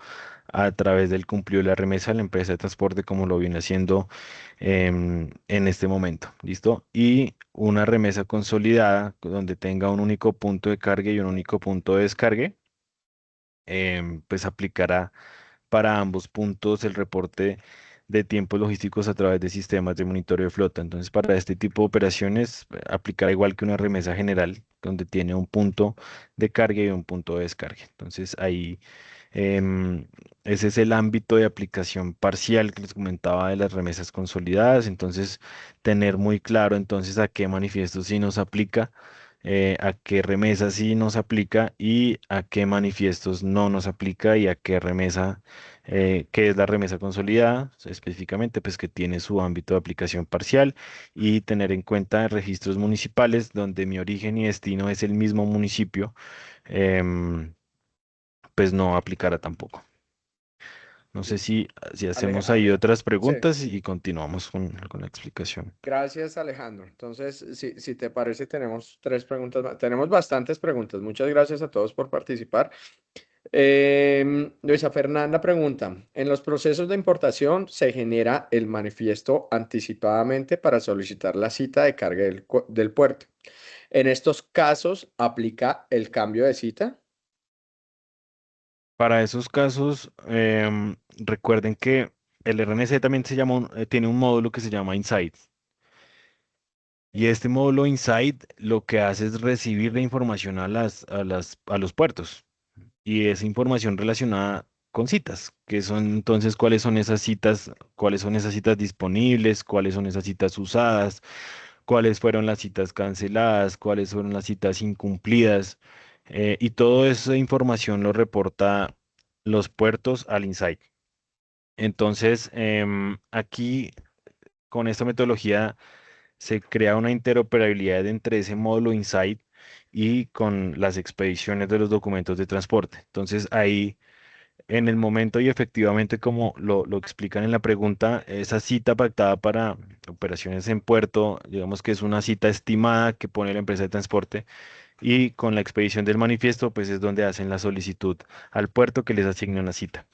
Speaker 3: a través del cumplido de la remesa de la empresa de transporte como lo viene haciendo en este momento. ¿Listo? Y una remesa consolidada donde tenga un único punto de carga y un único punto de descargue, pues aplicará para ambos puntos el reporte de tiempos logísticos a través de sistemas de monitoreo de flota. Entonces, para este tipo de operaciones, aplicará igual que una remesa general, donde tiene un punto de carga y un punto de descarga. Entonces, ahí ese es el ámbito de aplicación parcial que les comentaba de las remesas consolidadas. Entonces, tener muy claro entonces a qué manifiesto sí nos aplica, a qué remesa sí nos aplica y a qué manifiestos no nos aplica y a qué remesa, qué es la remesa consolidada, específicamente, pues que tiene su ámbito de aplicación parcial y tener en cuenta registros municipales donde mi origen y destino es el mismo municipio, em, pues no aplicará tampoco. No sé
Speaker 1: Listo.
Speaker 3: si hacemos ahí
Speaker 1: Alejandro.
Speaker 3: otras
Speaker 1: Sí.
Speaker 3: preguntas y continuamos con la explicación.
Speaker 1: Gracias, Alejandro. Entonces, si te parece, tenemos tres preguntas más. Tenemos bastantes preguntas. Muchas gracias a todos por participar. Luisa Fernanda pregunta, ¿en los procesos de importación se genera el manifiesto anticipadamente para solicitar la cita de carga del puerto? En estos casos, ¿aplica el cambio de cita?
Speaker 3: Para esos casos, recuerden que el RNC también tiene un módulo que se llama Insight. Y este módulo Insight lo que hace es recibir la información a los puertos. Y esa información relacionada con citas, que son entonces cuáles son esas citas disponibles, cuáles son esas citas usadas, cuáles fueron las citas canceladas, cuáles fueron las citas incumplidas, y toda esa información lo reporta los puertos al Insight. Entonces, aquí con esta metodología se crea una interoperabilidad entre ese módulo Insight y con las expediciones de los documentos de transporte. Entonces, ahí en el momento y efectivamente, como lo explican en la pregunta, esa cita pactada para operaciones en puerto, digamos que es una cita estimada que pone la empresa de transporte y con la expedición del manifiesto, pues es donde hacen la solicitud al puerto que les asigne una cita.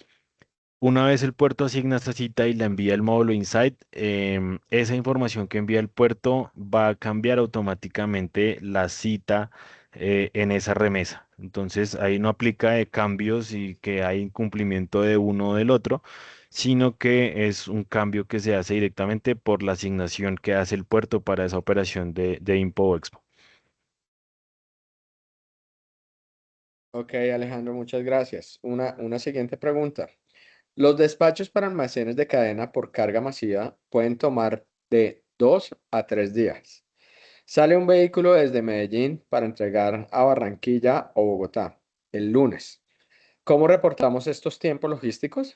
Speaker 3: Una vez el puerto asigna esta cita y la envía al módulo Insight, esa información que envía el puerto va a cambiar automáticamente la cita en esa remesa. Entonces ahí no aplica de cambios y que hay incumplimiento de uno o del otro, sino que es un cambio que se hace directamente por la asignación que hace el puerto para esa operación de Impo o Expo.
Speaker 1: Ok, Alejandro, muchas gracias. Una siguiente pregunta. Los despachos para almacenes de cadena por carga masiva pueden tomar de 2 a 3 días. Sale un vehículo desde Medellín para entregar a Barranquilla o Bogotá el lunes. ¿Cómo reportamos estos tiempos logísticos?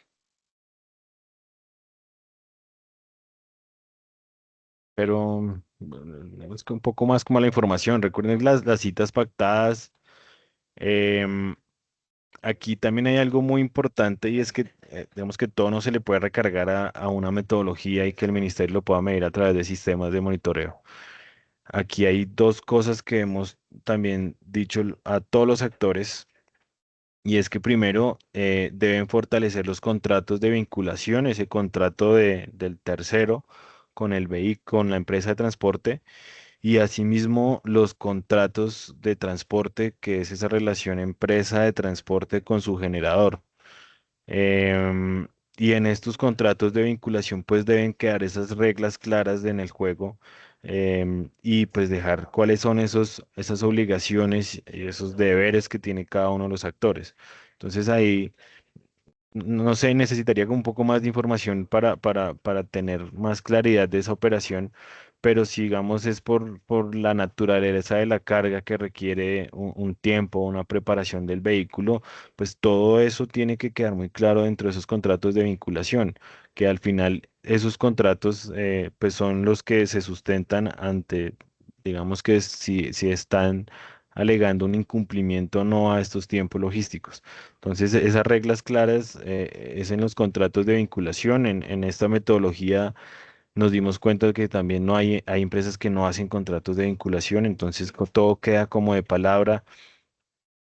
Speaker 3: Pero es que un poco más como la información. Recuerden las citas pactadas. em, Aquí también hay algo muy importante y es que digamos que todo no se le puede recargar a una metodología y que el ministerio lo pueda medir a través de sistemas de monitoreo. Aquí hay dos cosas que hemos también dicho a todos los actores y es que primero deben fortalecer los contratos de vinculación, ese contrato del tercero con el vehículo, con la empresa de transporte y asimismo los contratos de transporte, que es esa relación empresa de transporte con su generador. Em, y en estos contratos de vinculación pues deben quedar esas reglas claras en el juego, y pues dejar cuáles son esas obligaciones y esos deberes que tiene cada uno de los actores. Entonces ahí no sé, necesitaría como un poco más de información para tener más claridad de esa operación, pero si digamos es por la naturaleza de la carga que requiere un tiempo, una preparación del vehículo, pues todo eso tiene que quedar muy claro dentro de esos contratos de vinculación, que al final esos contratos pues son los que se sustentan ante, digamos que si están alegando un incumplimiento o no a estos tiempos logísticos. Entonces, esas reglas claras es en los contratos de vinculación. En esta metodología nos dimos cuenta de que también hay empresas que no hacen contratos de vinculación, entonces todo queda como de palabra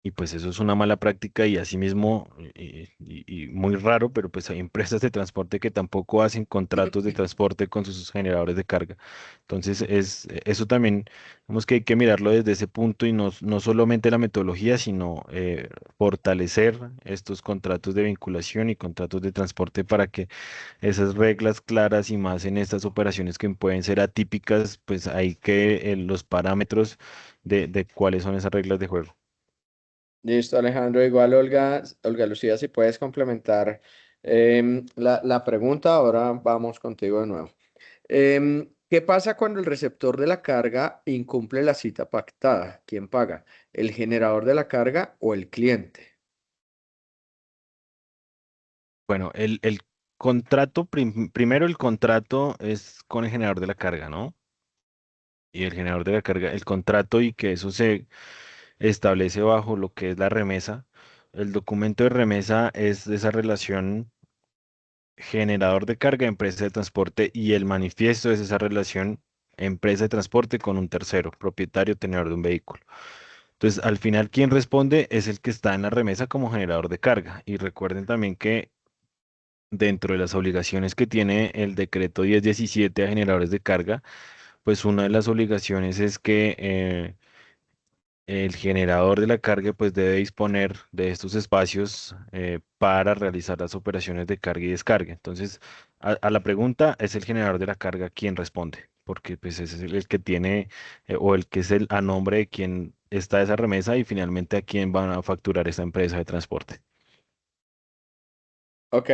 Speaker 3: y pues eso es una mala práctica y asimismo, y muy raro, pero pues hay empresas de transporte que tampoco hacen contratos de transporte con sus generadores de carga. Entonces, eso también, vemos que hay que mirarlo desde ese punto y no solamente la metodología, sino fortalecer estos contratos de vinculación y contratos de transporte para que esas reglas claras y más en estas operaciones que pueden ser atípicas, pues hay que los parámetros de cuáles son esas reglas de juego.
Speaker 1: Listo, Alejandro. Igual, Olga Lucía, si puedes complementar la pregunta, ahora vamos contigo de nuevo. ¿Qué pasa cuando el receptor de la carga incumple la cita pactada? ¿Quién paga? ¿El generador de la carga o el cliente?
Speaker 3: Bueno, el contrato, primero el contrato es con el generador de la carga, ¿no? Y el generador de la carga, el contrato y que eso se establece bajo lo que es la remesa. El documento de remesa es esa relación generador de carga, empresa de transporte y el manifiesto es esa relación empresa de transporte con un tercero, propietario, tenedor de un vehículo. Entonces, al final, quien responde es el que está en la remesa como generador de carga. Y recuerden también que dentro de las obligaciones que tiene el decreto 1017 a generadores de carga, pues una de las obligaciones es que el generador de la carga pues debe disponer de estos espacios para realizar las operaciones de carga y descarga. Entonces, a la pregunta, ¿es el generador de la carga quien responde? Porque pues ese es el que tiene o el que es el a nombre de quien está esa remesa y finalmente a quién van a facturar esta empresa de transporte.
Speaker 1: Ok,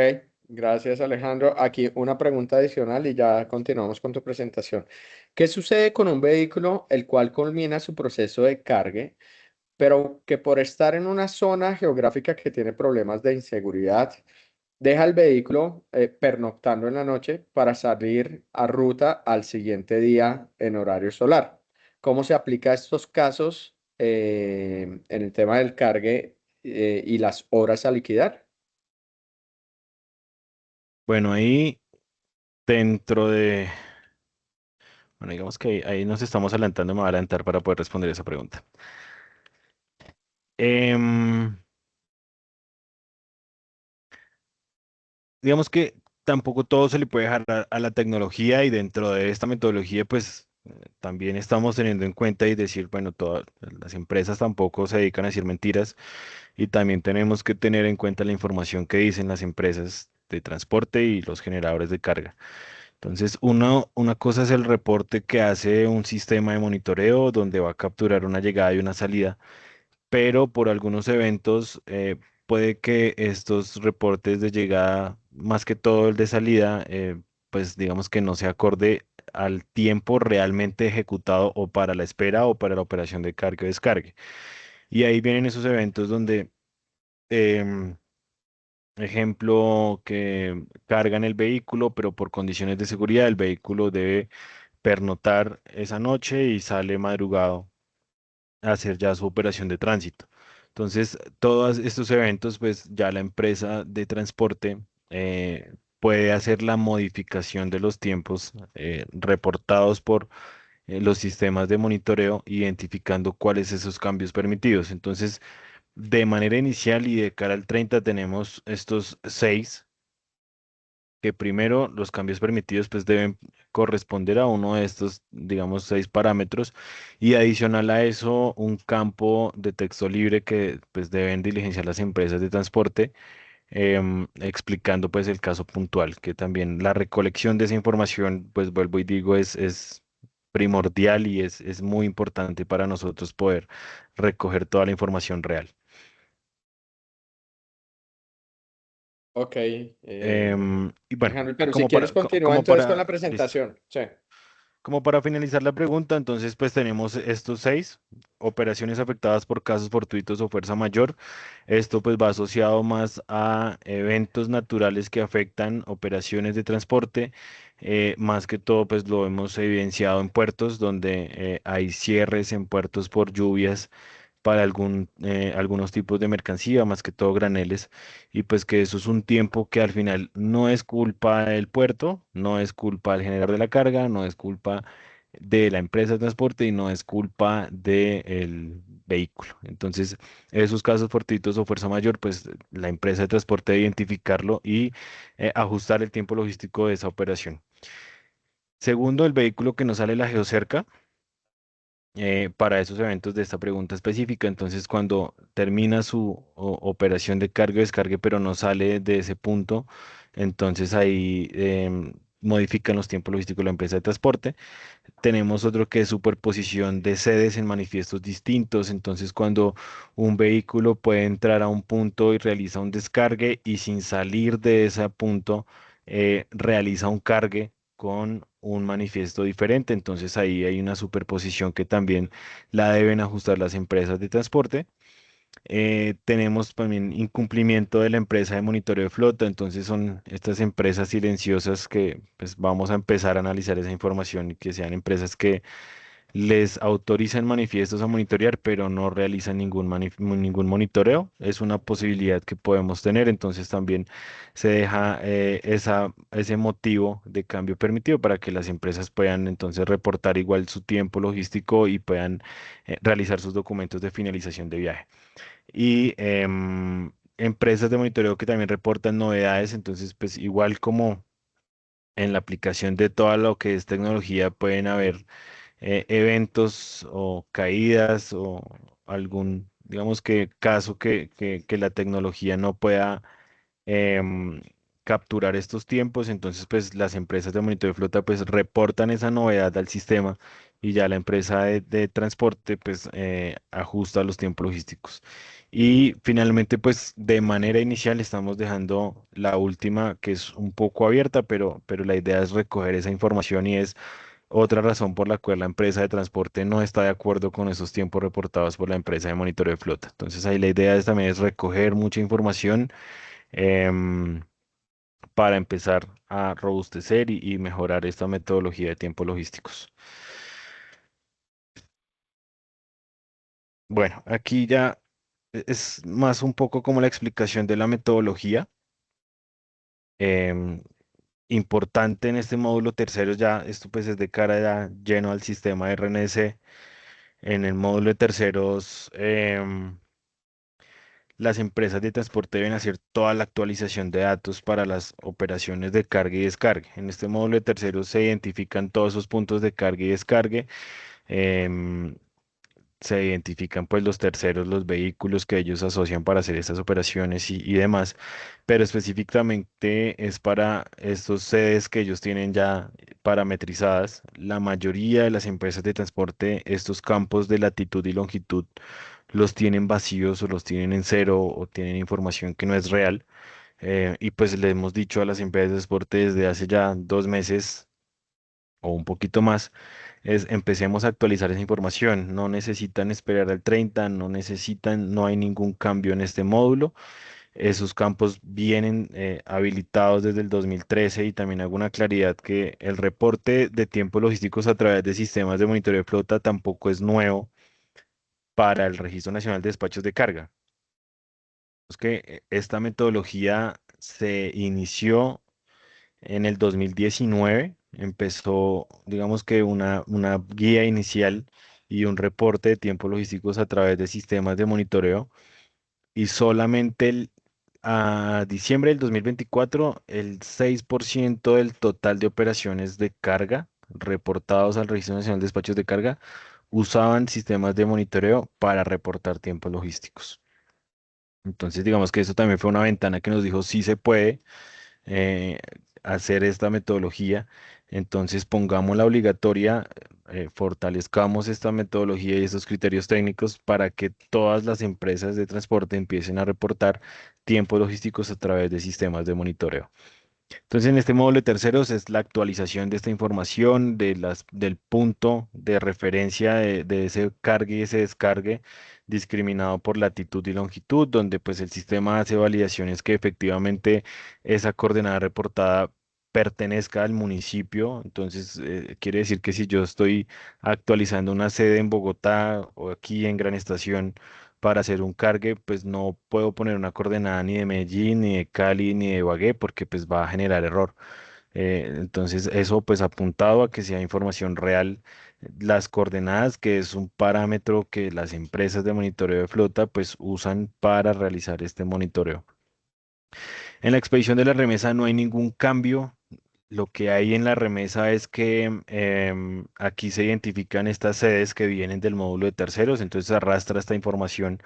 Speaker 1: gracias Alejandro. Aquí una pregunta adicional y ya continuamos con tu presentación. ¿Qué sucede con un vehículo el cual culmina su proceso de cargue, pero que por estar en una zona geográfica que tiene problemas de inseguridad, deja el vehículo pernoctando en la noche para salir a ruta al siguiente día en horario solar? ¿Cómo se aplica a estos casos en el tema del cargue y las horas a liquidar?
Speaker 3: Bueno, ahí dentro de, bueno, digamos que ahí nos estamos adelantando, me voy a adelantar para poder responder esa pregunta. Em, digamos que tampoco todo se le puede dejar a la tecnología y dentro de esta metodología, pues también estamos teniendo en cuenta y decir, bueno, todas las empresas tampoco se dedican a decir mentiras y también tenemos que tener en cuenta la información que dicen las empresas de transporte y los generadores de carga. Entonces, una cosa es el reporte que hace un sistema de monitoreo donde va a capturar una llegada y una salida, pero por algunos eventos puede que estos reportes de llegada, más que todo el de salida, pues digamos que no se acorde al tiempo realmente ejecutado o para la espera o para la operación de carga o descargue. Y ahí vienen esos eventos donde, em, ejemplo, que cargan el vehículo, pero por condiciones de seguridad el vehículo debe pernotar esa noche y sale madrugado hacer ya su operación de tránsito. Entonces, todos estos eventos, pues ya la empresa de transporte puede hacer la modificación de los tiempos reportados por los sistemas de monitoreo, identificando cuáles esos cambios permitidos. Entonces, de manera inicial y de cara al 30 tenemos estos seis que primero los cambios permitidos pues deben corresponder a uno de estos, digamos, seis parámetros y adicional a eso un campo de texto libre que pues deben diligenciar las empresas de transporte explicando pues el caso puntual, que también la recolección de esa información pues vuelvo y digo es primordial y es muy importante para nosotros poder recoger toda la información real.
Speaker 1: Ok,
Speaker 3: Y bueno,
Speaker 1: Alejandro, pero si quieres continúa
Speaker 3: como
Speaker 1: entonces con
Speaker 3: para,
Speaker 1: la
Speaker 3: listo.
Speaker 1: presentación. Sí.
Speaker 3: Como para finalizar la pregunta, entonces pues tenemos estos seis operaciones afectadas por casos fortuitos o fuerza mayor. Esto pues va asociado más a eventos naturales que afectan operaciones de transporte. Más que todo pues lo hemos evidenciado en puertos donde hay cierres en puertos por lluvias para algunos tipos de mercancía, más que todo graneles, y pues que eso es un tiempo que al final no es culpa del puerto, no es culpa del generador de la carga, no es culpa de la empresa de transporte y no es culpa del vehículo. Entonces, esos casos fortuitos o fuerza mayor, pues la empresa de transporte debe identificarlo y ajustar el tiempo logístico de esa operación. Segundo, el vehículo que no sale de la geocerca para esos eventos de esta pregunta específica. Entonces, cuando termina su operación de carga y descargue, pero no sale de ese punto, entonces ahí modifican los tiempos logísticos de la empresa de transporte. Tenemos otro que es superposición de sedes en manifiestos distintos. Entonces, cuando un vehículo puede entrar a un punto y realiza un descargue y sin salir de ese punto realiza un cargue con un manifiesto diferente. Entonces, ahí hay una superposición que también la deben ajustar las empresas de transporte. Tenemos también incumplimiento de la empresa de monitoreo de flota, entonces son estas empresas silenciosas que pues vamos a empezar a analizar esa información y que sean empresas que les autorizan manifiestos a monitorear, pero no realizan ningún monitoreo. Es una posibilidad que podemos tener, entonces también se deja ese motivo de cambio permitido para que las empresas puedan entonces reportar igual su tiempo logístico y puedan realizar sus documentos de finalización de viaje. Y empresas de monitoreo que también reportan novedades, entonces pues igual como en la aplicación de todo lo que es tecnología pueden haber eventos o caídas o algún, digamos que caso que la tecnología no pueda em, capturar estos tiempos, entonces pues las empresas de monitoreo de flota pues reportan esa novedad al sistema y ya la empresa de transporte pues ajusta los tiempos logísticos. Y finalmente pues de manera inicial estamos dejando la última que es un poco abierta, pero la idea es recoger esa información y es otra razón por la cual la empresa de transporte no está de acuerdo con esos tiempos reportados por la empresa de monitoreo de flota. Entonces ahí la idea también es recoger mucha información em, para empezar a robustecer y mejorar esta metodología de tiempos logísticos. Bueno, aquí ya es más un poco como la explicación de la metodología. em, Importante en este módulo tercero ya, esto pues es de cara ya lleno al sistema RNS. En el módulo de terceros, las empresas de transporte deben hacer toda la actualización de datos para las operaciones de carga y descarga. En este módulo de terceros se identifican todos esos puntos de carga y descarga. em, Se identifican pues los terceros, los vehículos que ellos asocian para hacer estas operaciones y demás, pero específicamente es para estos sedes que ellos tienen ya parametrizadas. La mayoría de las empresas de transporte, estos campos de latitud y longitud los tienen vacíos o los tienen en cero o tienen información que no es real. Y pues le hemos dicho a las empresas de transporte desde hace ya 2 meses o un poquito más, es empecemos a actualizar esa información. No necesitan esperar al 30, no hay ningún cambio en este módulo. Esos campos vienen habilitados desde el 2013 y también hago una claridad que el reporte de tiempos logísticos a través de sistemas de monitoreo de flota tampoco es nuevo para el Registro Nacional de Despachos de Carga. Es que esta metodología se inició en el 2019 empezó, digamos que una guía inicial y un reporte de tiempos logísticos a través de sistemas de monitoreo y solamente a diciembre del 2024 el 6% del total de operaciones de carga reportados al Registro Nacional de Despachos de Carga usaban sistemas de monitoreo para reportar tiempos logísticos. Entonces, digamos que eso también fue una ventana que nos dijo sí se puede eh, hacer esta metodología. Entonces, pongámosla obligatoria, fortalezcamos esta metodología y estos criterios técnicos para que todas las empresas de transporte empiecen a reportar tiempos logísticos a través de sistemas de monitoreo. Entonces, en este módulo de terceros es la actualización de esta información, del punto de referencia de ese cargue y ese descargue discriminado por latitud y longitud, donde pues el sistema hace validaciones que efectivamente esa coordenada reportada pertenezca al municipio. Entonces, quiere decir que si yo estoy actualizando una sede en Bogotá o aquí en Gran Estación, para hacer un cargue, pues no puedo poner una coordenada ni de Medellín, ni de Cali, ni de Ibagué, porque pues va a generar error. Entonces, eso pues apuntado a que sea información real, las coordenadas, que es un parámetro que las empresas de monitoreo de flota pues usan para realizar este monitoreo. En la expedición de la remesa no hay ningún cambio. Lo que hay en la remesa es que aquí se identifican estas sedes que vienen del módulo de terceros, entonces arrastra esta información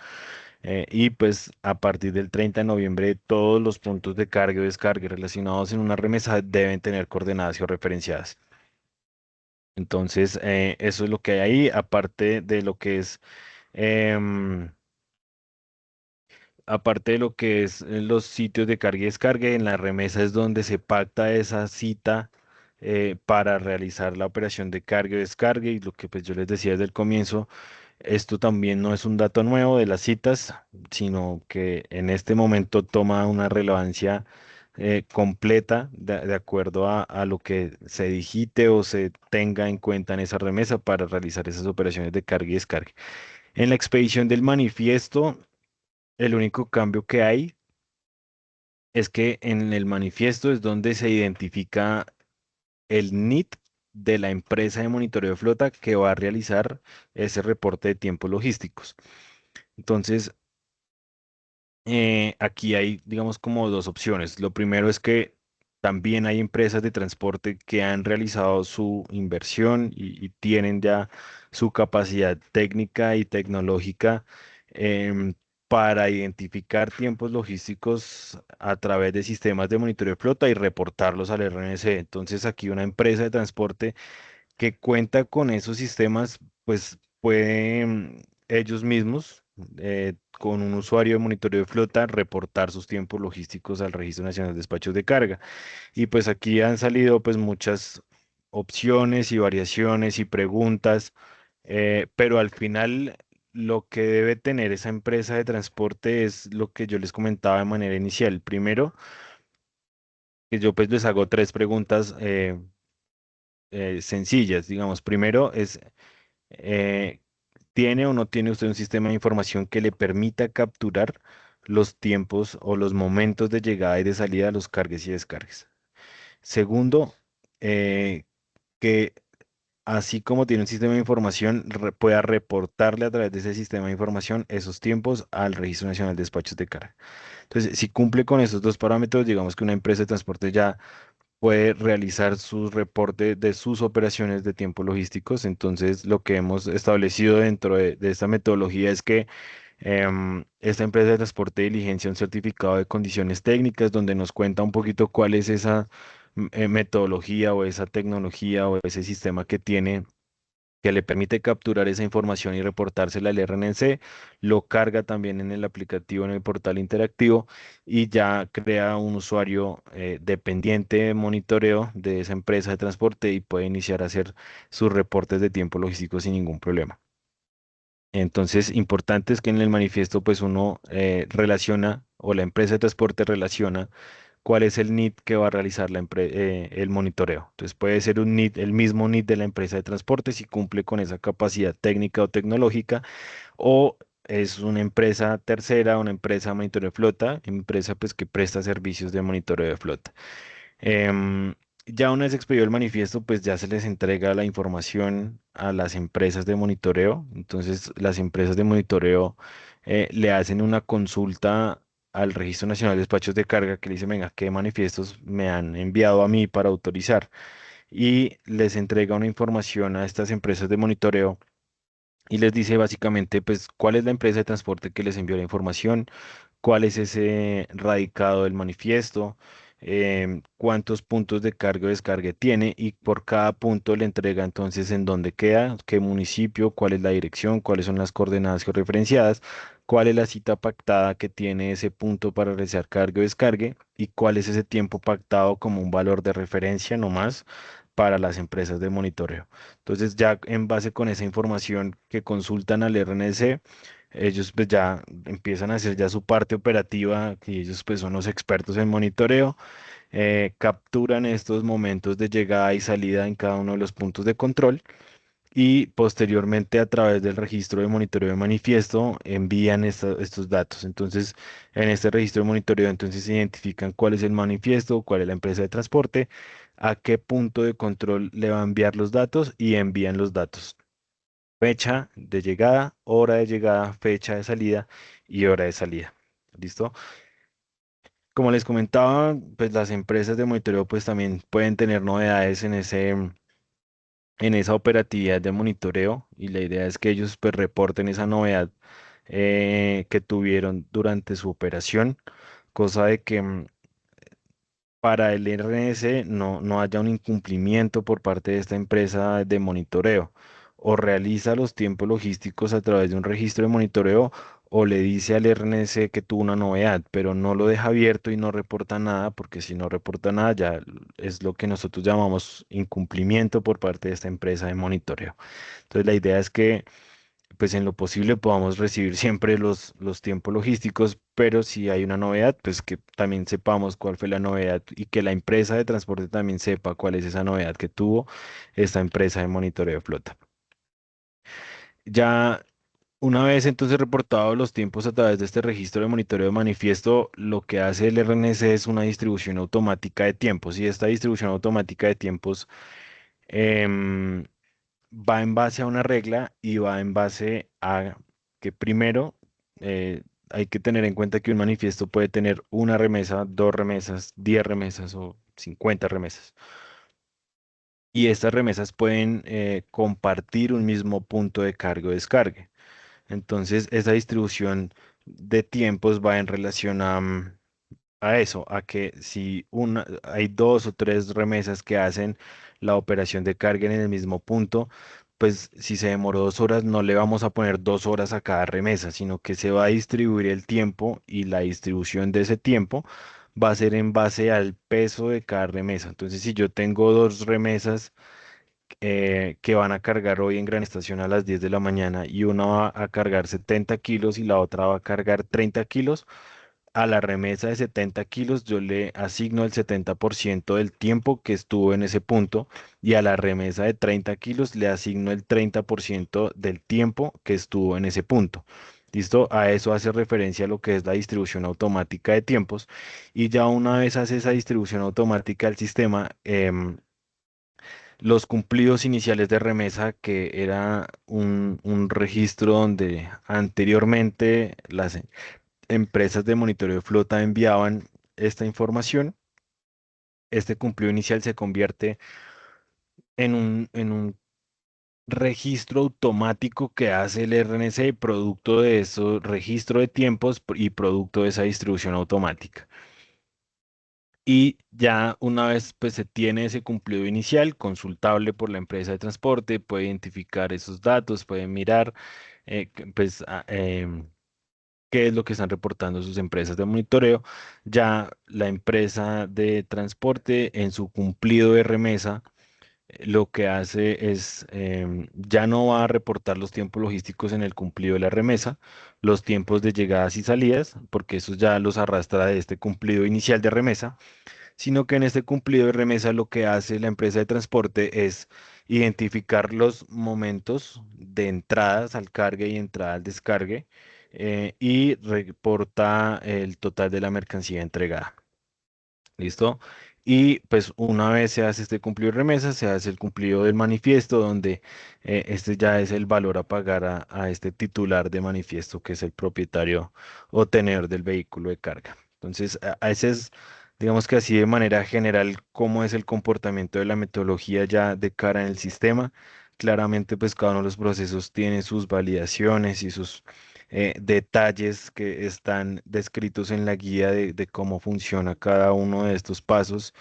Speaker 3: y pues a partir del 30 de noviembre todos los puntos de carga o descarga relacionados en una remesa deben tener coordenadas georreferenciadas. Entonces eso es lo que hay ahí, aparte de lo que es... em, aparte de lo que es los sitios de carga y descarga, en la remesa es donde se pacta esa cita para realizar la operación de carga y descarga y lo que pues yo les decía desde el comienzo, esto también no es un dato nuevo de las citas, sino que en este momento toma una relevancia completa de acuerdo a lo que se digite o se tenga en cuenta en esa remesa para realizar esas operaciones de carga y descarga. En la expedición del manifiesto, el único cambio que hay es que en el manifiesto es donde se identifica el NIT de la empresa de monitoreo de flota que va a realizar ese reporte de tiempos logísticos. Entonces, aquí hay, digamos, como dos opciones. Lo primero es que también hay empresas de transporte que han realizado su inversión y tienen ya su capacidad técnica y tecnológica em, para identificar tiempos logísticos a través de sistemas de monitoreo de flota y reportarlos al RNC. Entonces, aquí una empresa de transporte que cuenta con esos sistemas, pues pueden ellos mismos, con un usuario de monitoreo de flota, reportar sus tiempos logísticos al Registro Nacional de Despachos de Carga. Y pues aquí han salido pues muchas opciones y variaciones y preguntas, pero al final lo que debe tener esa empresa de transporte es lo que yo les comentaba de manera inicial. Primero, que yo pues les hago tres preguntas sencillas, digamos. Primero es eh, ¿tiene o no tiene usted un sistema de información que le permita capturar los tiempos o los momentos de llegada y de salida de los cargues y descargues? Segundo, eh, que así como tiene un sistema de información, pueda reportarle a través de ese sistema de información esos tiempos al Registro Nacional de Despachos de Carga. Entonces, si cumple con esos dos parámetros, digamos que una empresa de transporte ya puede realizar sus reportes de sus operaciones de tiempos logísticos. Entonces, lo que hemos establecido dentro de esta metodología es que esta empresa de transporte diligencia un certificado de condiciones técnicas donde nos cuenta un poquito cuál es esa metodología o esa tecnología o ese sistema que tiene que le permite capturar esa información y reportársela al RNC, lo carga también en el aplicativo, en el portal interactivo y ya crea un usuario dependiente de monitoreo de esa empresa de transporte y puede iniciar a hacer sus reportes de tiempo logístico sin ningún problema. Entonces, importante es que en el manifiesto pues uno relaciona o la empresa de transporte relaciona cuál es el NID que va a realizar el monitoreo. Entonces puede ser un NID, el mismo NID de la empresa de transporte si cumple con esa capacidad técnica o tecnológica, o es una empresa tercera, una empresa de monitoreo de flota, empresa pues que presta servicios de monitoreo de flota. Em, ya una vez expedido el manifiesto, pues ya se les entrega la información a las empresas de monitoreo. Entonces, las empresas de monitoreo le hacen una consulta al Registro Nacional de Despachos de Carga que le dice, venga, ¿qué manifiestos me han enviado a mí para autorizar? Y les entrega una información a estas empresas de monitoreo y les dice básicamente, pues, cuál es la empresa de transporte que les envió la información, cuál es ese radicado del manifiesto, cuántos puntos de carga o descargue tiene y por cada punto le entrega entonces en dónde queda, qué municipio, cuál es la dirección, cuáles son las coordenadas georreferenciadas, cuál es la cita pactada que tiene ese punto para realizar carga o descargue y cuál es ese tiempo pactado como un valor de referencia nomás para las empresas de monitoreo. Entonces ya en base con esa información que consultan al RNC, ellos pues ya empiezan a hacer ya su parte operativa, que ellos pues son los expertos en monitoreo, capturan estos momentos de llegada y salida en cada uno de los puntos de control y posteriormente a través del registro de monitoreo de manifiesto envían estos datos. Entonces, en este registro de monitoreo entonces se identifican cuál es el manifiesto, cuál es la empresa de transporte, a qué punto de control le va a enviar los datos y envían los datos. Fecha de llegada, fecha de salida y hora de salida. ¿Listo? Como les comentaba, pues las empresas de monitoreo pues también pueden tener novedades en esa operatividad de monitoreo y la idea es que ellos pues reporten esa novedad que tuvieron durante su operación, cosa de que para el RNS no haya un incumplimiento por parte de esta empresa de monitoreo. O realiza los tiempos logísticos a través de un registro de monitoreo o le dice al RNS que tuvo una novedad, pero no lo deja abierto y no reporta nada, porque si no reporta nada ya es lo que nosotros llamamos incumplimiento por parte de esta empresa de monitoreo. Entonces la idea es que pues en lo posible podamos recibir siempre los tiempos logísticos, pero si hay una novedad, pues que también sepamos cuál fue la novedad y que la empresa de transporte también sepa cuál es esa novedad que tuvo esta empresa de monitoreo de flota. Ya una vez entonces reportados los tiempos a través de este registro de monitoreo de manifiesto, lo que hace el RNC es una distribución automática de tiempos y esta distribución automática de tiempos em, va en base a una regla y va en base a que primero hay que tener en cuenta que un manifiesto puede tener una remesa, dos remesas, 10 remesas o 50 remesas. Y estas remesas pueden compartir un mismo punto de carga o descargue. Entonces, esa distribución de tiempos va en relación a eso, a que si hay dos o tres remesas que hacen la operación de carga en el mismo punto, pues si se demoró 2 horas, no le vamos a poner 2 horas a cada remesa, sino que se va a distribuir el tiempo y la distribución de ese tiempo va a ser en base al peso de cada remesa. Entonces, si yo tengo dos remesas que van a cargar hoy en Gran Estación a las 10 de la mañana y una va a cargar 70 kilos y la otra va a cargar 30 kilos, a la remesa de 70 kilos yo le asigno el 70% del tiempo que estuvo en ese punto y a la remesa de 30 kilos le asigno el 30% del tiempo que estuvo en ese punto. ¿Listo? A eso hace referencia lo que es la distribución automática de tiempos y ya una vez hace esa distribución automática el sistema, los cumplidos iniciales de remesa, que era un registro donde anteriormente las empresas de monitoreo de flota enviaban esta información. Este cumplido inicial se convierte en un registro automático que hace el RNC producto de eso, registro de tiempos y producto de esa distribución automática. Y ya una vez pues se tiene ese cumplido inicial, consultable por la empresa de transporte, puede identificar esos datos, puede mirar pues qué es lo que están reportando sus empresas de monitoreo. Ya la empresa de transporte en su cumplido de remesa lo que hace es, ya no va a reportar los tiempos logísticos en el cumplido de la remesa, los tiempos de llegadas y salidas, porque esos ya los arrastra de este cumplido inicial de remesa, sino que en este cumplido de remesa lo que hace la empresa de transporte es identificar los momentos de entradas al cargue y entrada al descargue y reporta el total de la mercancía entregada. ¿Listo? Y pues una vez se hace este cumplido de remesa, se hace el cumplido del manifiesto, donde este ya es el valor a pagar a este titular de manifiesto, que es el propietario o tenedor del vehículo de carga. Entonces, a ese es, digamos que así de manera general, cómo es el comportamiento de la metodología ya de cara en el sistema. Claramente, pues cada uno de los procesos tiene sus validaciones y sus detalles que están descritos en la guía de cómo funciona cada uno de estos pasos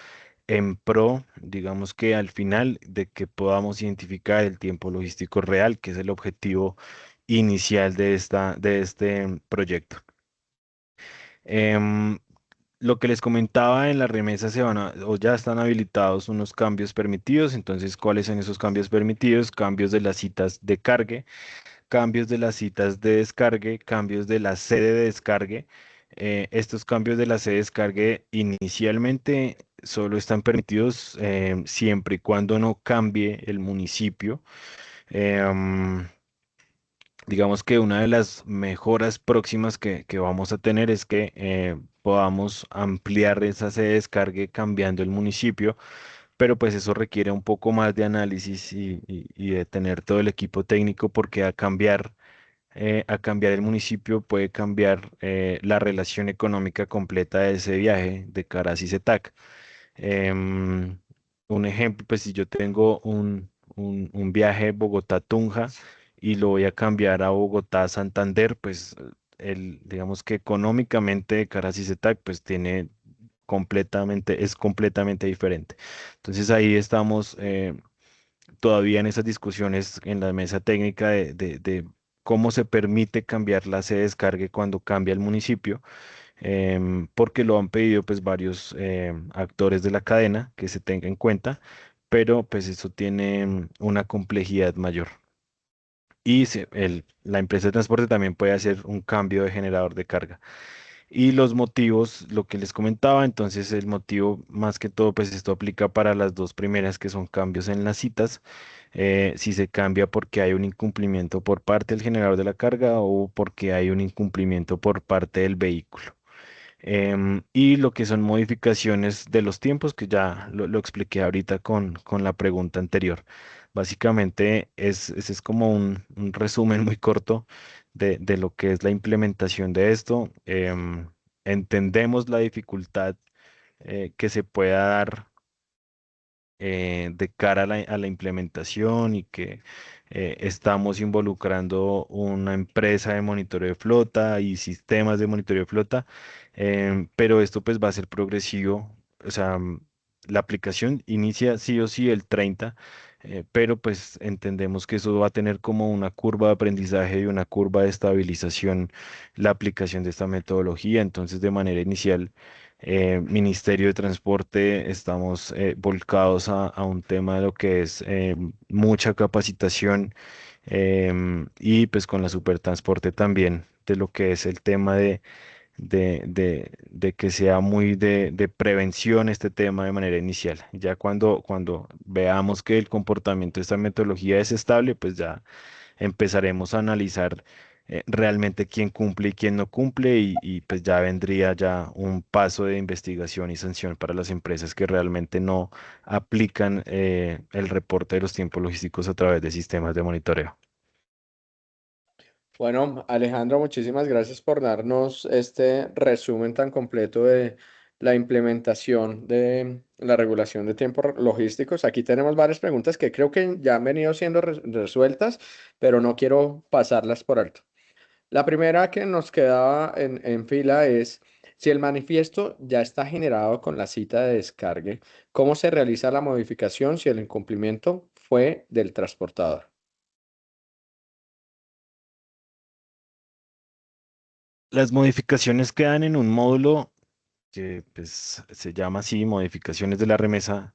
Speaker 3: en pro, digamos que al final de que podamos identificar el tiempo logístico real, que es el objetivo inicial de este proyecto. Em, lo que les comentaba en la remesa se van o ya están habilitados unos cambios permitidos. Entonces, ¿cuáles son esos cambios permitidos? Cambios de las citas de cargue, cambios de las citas de descargue, cambios de la sede de descargue. Estos cambios de la sede de descargue inicialmente solo están permitidos siempre y cuando no cambie el municipio. Em, digamos que una de las mejoras próximas que vamos a tener es que podamos ampliar esa sede de descargue cambiando el municipio, pero pues eso requiere un poco más de análisis y de tener todo el equipo técnico porque a cambiar el municipio puede cambiar la relación económica completa de ese viaje de cara a CICETAC. Em, un ejemplo, pues si yo tengo un viaje Bogotá-Tunja y lo voy a cambiar a Bogotá-Santander, pues digamos que económicamente de cara a CICETAC, pues es completamente diferente. Entonces ahí estamos todavía en esas discusiones en la mesa técnica de cómo se permite cambiar la sede de descargue cuando cambia el municipio, porque lo han pedido pues varios actores de la cadena que se tenga en cuenta, pero pues eso tiene una complejidad mayor. y la empresa de transporte también puede hacer un cambio de generador de carga. Y los motivos, lo que les comentaba, entonces el motivo más que todo, pues esto aplica para las dos primeras que son cambios en las citas. Si se cambia porque hay un incumplimiento por parte del generador de la carga o porque hay un incumplimiento por parte del vehículo. Y lo que son modificaciones de los tiempos, que ya lo expliqué ahorita con la pregunta anterior. Básicamente, ese es como un resumen muy corto de lo que es la implementación de esto. Entendemos la dificultad que se pueda dar de cara a la implementación y que estamos involucrando una empresa de monitoreo de flota y sistemas de monitoreo de flota, pero esto pues va a ser progresivo, o sea, la aplicación inicia sí o sí el 30. Pero pues entendemos que eso va a tener como una curva de aprendizaje y una curva de estabilización la aplicación de esta metodología. Entonces, de manera inicial, Ministerio de Transporte, estamos volcados a un tema de lo que es mucha capacitación, y pues con la Supertransporte también de lo que es el tema de que sea muy de prevención este tema de manera inicial. Ya cuando veamos que el comportamiento de esta metodología es estable, pues ya empezaremos a analizar realmente quién cumple y quién no cumple y pues ya vendría ya un paso de investigación y sanción para las empresas que realmente no aplican el reporte de los tiempos logísticos a través de sistemas de monitoreo.
Speaker 1: Bueno, Alejandro, muchísimas gracias por darnos este resumen tan completo de la implementación de la regulación de tiempos logísticos. Aquí tenemos varias preguntas que creo que ya han venido siendo resueltas, pero no quiero pasarlas por alto. La primera que nos quedaba en fila es, si el manifiesto ya está generado con la cita de descargue, ¿cómo se realiza la modificación si el incumplimiento fue del transportador?
Speaker 3: Las modificaciones quedan en un módulo que pues, se llama así, modificaciones de la remesa,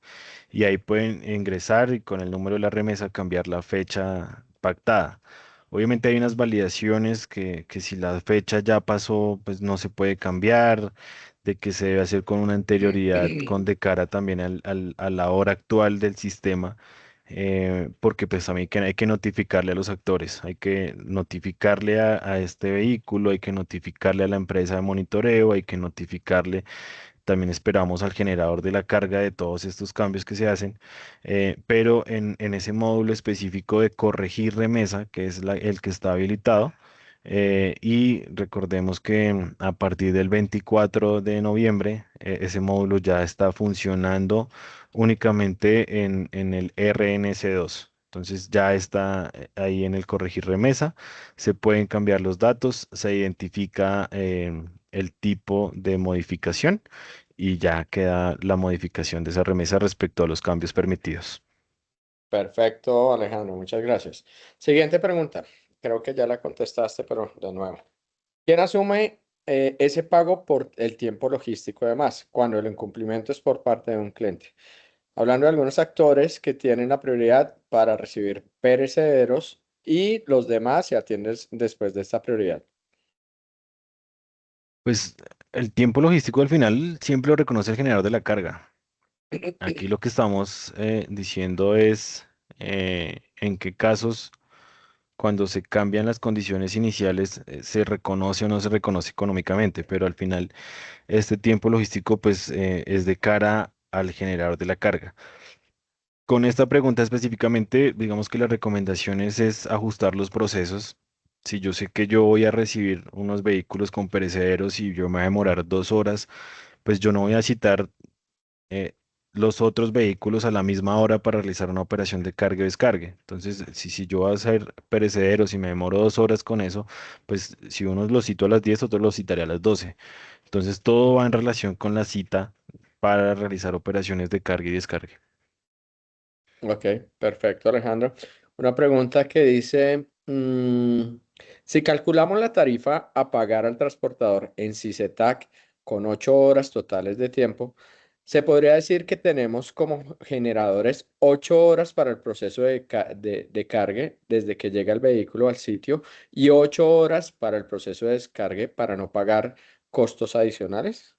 Speaker 3: y ahí pueden ingresar y con el número de la remesa cambiar la fecha pactada. Obviamente hay unas validaciones que si la fecha ya pasó, pues no se puede cambiar, de que se debe hacer con una anterioridad, con de cara también a la hora actual del sistema, porque pues también hay que notificarle a los actores, hay que notificarle a este vehículo, hay que notificarle a la empresa de monitoreo, hay que notificarle también esperamos al generador de la carga de todos estos cambios que se hacen, pero en ese módulo específico de corregir remesa, que es el que está habilitado, y recordemos que a partir del 24 de noviembre, ese módulo ya está funcionando únicamente en el RNC2. Entonces ya está ahí en el corregir remesa, se pueden cambiar los datos, se identifica el tipo de modificación y ya queda la modificación de esa remesa respecto a los cambios permitidos.
Speaker 1: Perfecto, Alejandro, muchas gracias. Siguiente pregunta. Creo que ya la contestaste, pero de nuevo. ¿Quién asume ese pago por el tiempo logístico además, cuando el incumplimiento es por parte de un cliente? Hablando de algunos actores que tienen la prioridad para recibir perecederos y los demás se atienden después de esta prioridad.
Speaker 3: Pues el tiempo logístico al final siempre lo reconoce el generador de la carga. Aquí lo que estamos diciendo es en qué casos, cuando se cambian las condiciones iniciales, se reconoce o no se reconoce económicamente, pero al final este tiempo logístico pues es de cara al generador de la carga. Con esta pregunta específicamente, digamos que las recomendaciones es ajustar los procesos. Si yo sé que yo voy a recibir unos vehículos con perecederos y yo me voy a demorar 2 horas, pues yo no voy a citar eh, los otros vehículos a la misma hora para realizar una operación de carga y descargue. Entonces, si yo voy a hacer perecederos y me demoro 2 horas con eso, pues si unos los cito a las 10, otros los citaré a las 12. Entonces, todo va en relación con la cita para realizar operaciones de carga y descargue.
Speaker 1: Ok, perfecto, Alejandro. Una pregunta que dice, si calculamos la tarifa a pagar al transportador en CICETAC con 8 horas totales de tiempo, Se podría decir que tenemos como generadores 8 horas para el proceso de cargue desde que llega el vehículo al sitio y 8 horas para el proceso de descargue para no pagar costos adicionales.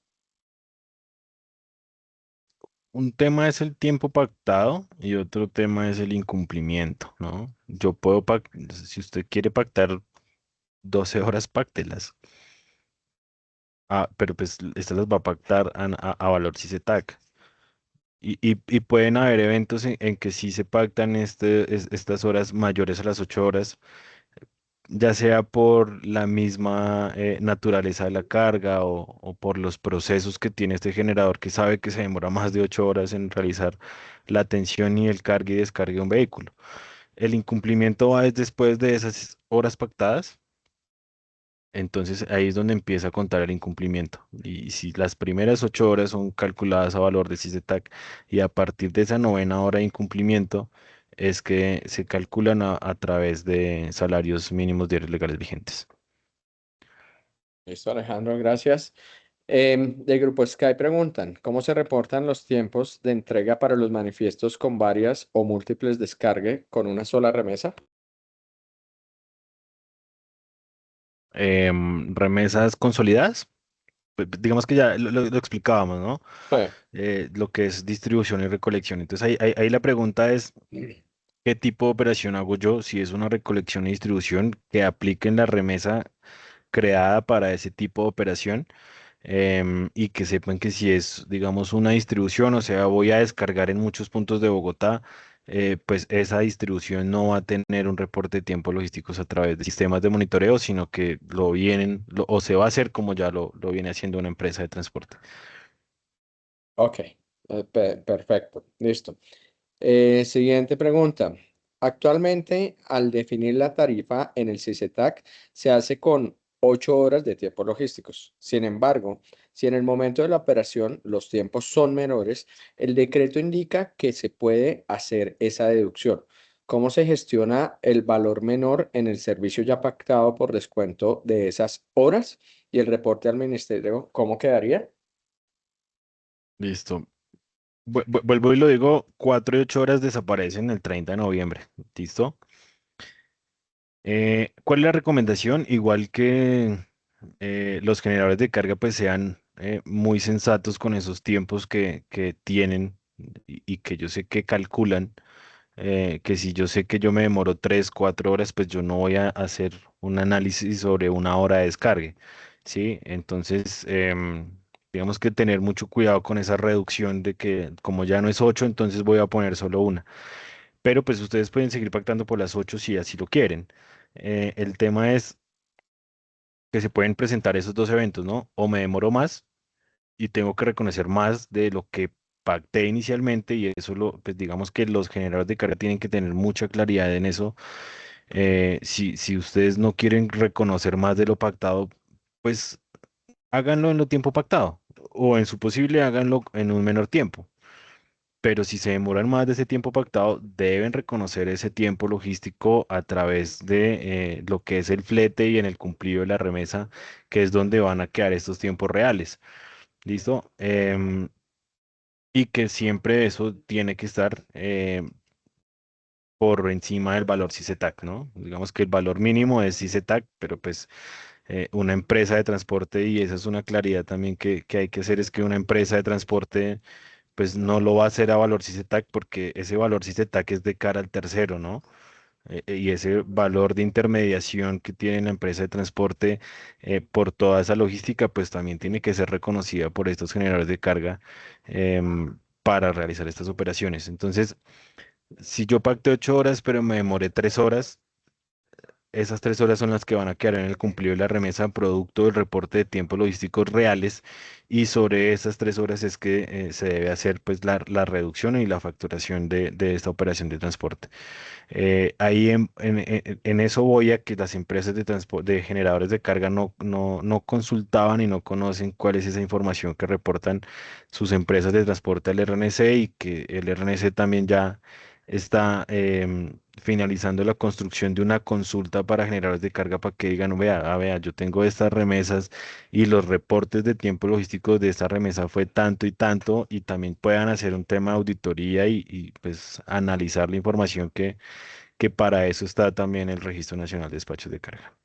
Speaker 3: Un tema es el tiempo pactado y otro tema es el incumplimiento, ¿no? Yo puedo, si usted quiere pactar 12 horas, páctelas. Ah, pero pues estas las va a pactar a valor CICETAC. Y pueden haber eventos en que sí se pactan estas horas mayores a las 8 horas, ya sea por la misma naturaleza de la carga o por los procesos que tiene este generador que sabe que se demora más de 8 horas en realizar la atención y el cargue y descargue de un vehículo. El incumplimiento va es después de esas horas pactadas. Entonces ahí es donde empieza a contar el incumplimiento. Y si las primeras 8 horas son calculadas a valor de CISETAC y a partir de esa novena hora de incumplimiento es que se calculan a través de salarios mínimos diarios legales vigentes.
Speaker 1: Listo, Alejandro, gracias. Del grupo Sky preguntan, ¿cómo se reportan los tiempos de entrega para los manifiestos con varias o múltiples descargue con una sola remesa?
Speaker 3: Remesas consolidadas, digamos que ya lo explicábamos, ¿no? Lo que es distribución y recolección. Entonces ahí la pregunta es, ¿qué tipo de operación hago yo? Si es una recolección y distribución que aplique en la remesa creada para ese tipo de operación, y que sepan que si es, digamos, una distribución, o sea, voy a descargar en muchos puntos de Bogotá, pues esa distribución no va a tener un reporte de tiempo logísticos a través de sistemas de monitoreo, sino que o se va a hacer como ya lo viene haciendo una empresa de transporte.
Speaker 1: Ok, perfecto, listo. Siguiente pregunta. Actualmente, al definir la tarifa en el CICETAC, se hace con 8 horas de tiempos logísticos. Sin embargo, si en el momento de la operación los tiempos son menores, el decreto indica que se puede hacer esa deducción. ¿Cómo se gestiona el valor menor en el servicio ya pactado por descuento de esas horas? Y el reporte al ministerio, ¿cómo quedaría?
Speaker 3: Listo. Vuelvo y lo digo, 4 y 8 horas desaparecen el 30 de noviembre. ¿Listo? ¿Cuál es la recomendación? Igual que los generadores de carga pues sean muy sensatos con esos tiempos que tienen y que yo sé que calculan, que si yo sé que yo me demoro 3, 4 horas, pues yo no voy a hacer un análisis sobre una hora de descargue, ¿sí? Entonces, digamos que tener mucho cuidado con esa reducción de que como ya no es 8, entonces voy a poner solo una. Pero pues ustedes pueden seguir pactando por las 8 si así lo quieren. El tema es que se pueden presentar esos dos eventos, ¿no? O me demoro más y tengo que reconocer más de lo que pacté inicialmente y eso pues digamos que los generadores de carga tienen que tener mucha claridad en eso. Si ustedes no quieren reconocer más de lo pactado, pues háganlo en lo tiempo pactado o en su posible háganlo en un menor tiempo. Pero si se demoran más de ese tiempo pactado, deben reconocer ese tiempo logístico a través de lo que es el flete y en el cumplido de la remesa, que es donde van a quedar estos tiempos reales. ¿Listo? Y que siempre eso tiene que estar por encima del valor CICETAC, ¿no? Digamos que el valor mínimo es CICETAC, pero pues una empresa de transporte, y esa es una claridad también que hay que hacer, es que una empresa de transporte pues no lo va a hacer a valor CICETAC porque ese valor CICETAC es de cara al tercero, ¿no? Y ese valor de intermediación que tiene la empresa de transporte por toda esa logística, pues también tiene que ser reconocida por estos generadores de carga para realizar estas operaciones. Entonces, si yo pacté 8 horas, pero me demoré 3 horas, esas 3 horas son las que van a quedar en el cumplido de la remesa producto del reporte de tiempos logísticos reales y sobre esas 3 horas es que se debe hacer pues la reducción y la facturación de esta operación de transporte. Ahí en eso voy a que las empresas de transporte, de generadores de carga no consultaban y no conocen cuál es esa información que reportan sus empresas de transporte al RNC y que el RNC también ya está finalizando la construcción de una consulta para generadores de carga para que digan, vea, vea, yo tengo estas remesas y los reportes de tiempo logístico de esta remesa fue tanto y tanto, y también puedan hacer un tema de auditoría pues analizar la información que para eso está también el Registro Nacional de Despachos de Carga.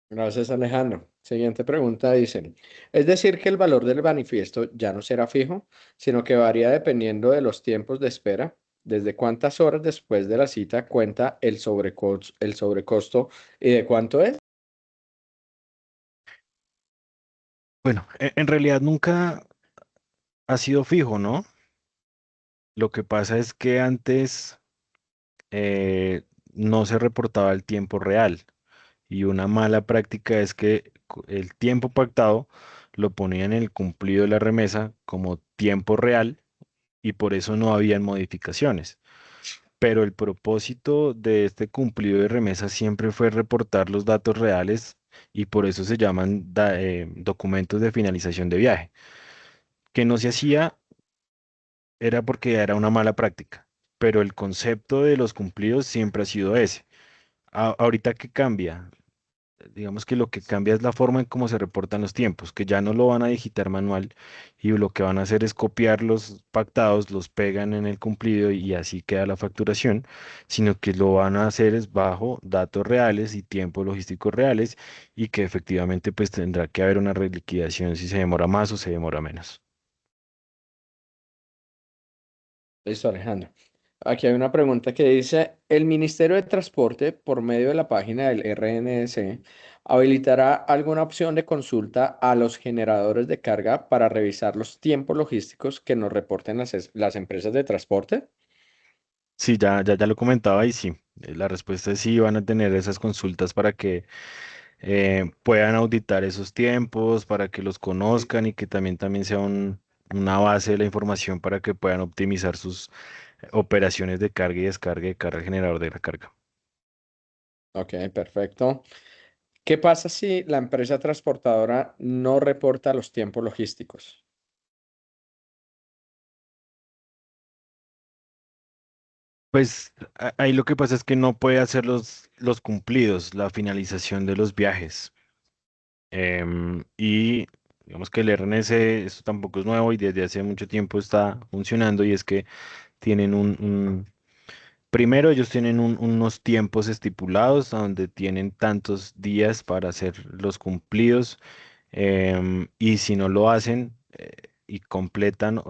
Speaker 1: Gracias, Alejandro. Siguiente pregunta dice, es decir, que el valor del manifiesto ya no será fijo, sino que varía dependiendo de los tiempos de espera. ¿Desde cuántas horas después de la cita cuenta el sobrecosto y de cuánto es?
Speaker 3: Bueno, en realidad nunca ha sido fijo, ¿no? Lo que pasa es que antes no se reportaba el tiempo real, y una mala práctica es que el tiempo pactado lo ponían en el cumplido de la remesa como tiempo real, y por eso no habían modificaciones. Pero el propósito de este cumplido de remesa siempre fue reportar los datos reales, y por eso se llaman documentos de finalización de viaje. Que no se hacía era porque era una mala práctica, pero el concepto de los cumplidos siempre ha sido ese. Ahorita, ¿qué cambia? Digamos que lo que cambia es la forma en cómo se reportan los tiempos, que ya no lo van a digitar manual, y lo que van a hacer es copiar los pactados, los pegan en el cumplido y así queda la facturación, sino que lo van a hacer es bajo datos reales y tiempos logísticos reales, y que efectivamente pues tendrá que haber una reliquidación si se demora más o se demora menos.
Speaker 1: Listo, Alejandro. Aquí hay una pregunta que dice, ¿el Ministerio de Transporte, por medio de la página del RNS, habilitará alguna opción de consulta a los generadores de carga para revisar los tiempos logísticos que nos reporten las empresas de transporte?
Speaker 3: Sí, ya lo comentaba y sí, la respuesta es sí, van a tener esas consultas para que puedan auditar esos tiempos, para que los conozcan y que también sea una base de la información para que puedan optimizar sus operaciones de carga y descarga de carga al generador de la carga.
Speaker 1: Ok, perfecto. ¿Qué pasa si la empresa transportadora no reporta los tiempos logísticos?
Speaker 3: Pues ahí lo que pasa es que no puede hacer los cumplidos, la finalización de los viajes. Y digamos que el RNC, esto tampoco es nuevo y desde hace mucho tiempo está funcionando, y es que tienen primero ellos tienen unos tiempos estipulados a donde tienen tantos días para hacer los cumplidos, y si no lo hacen y completan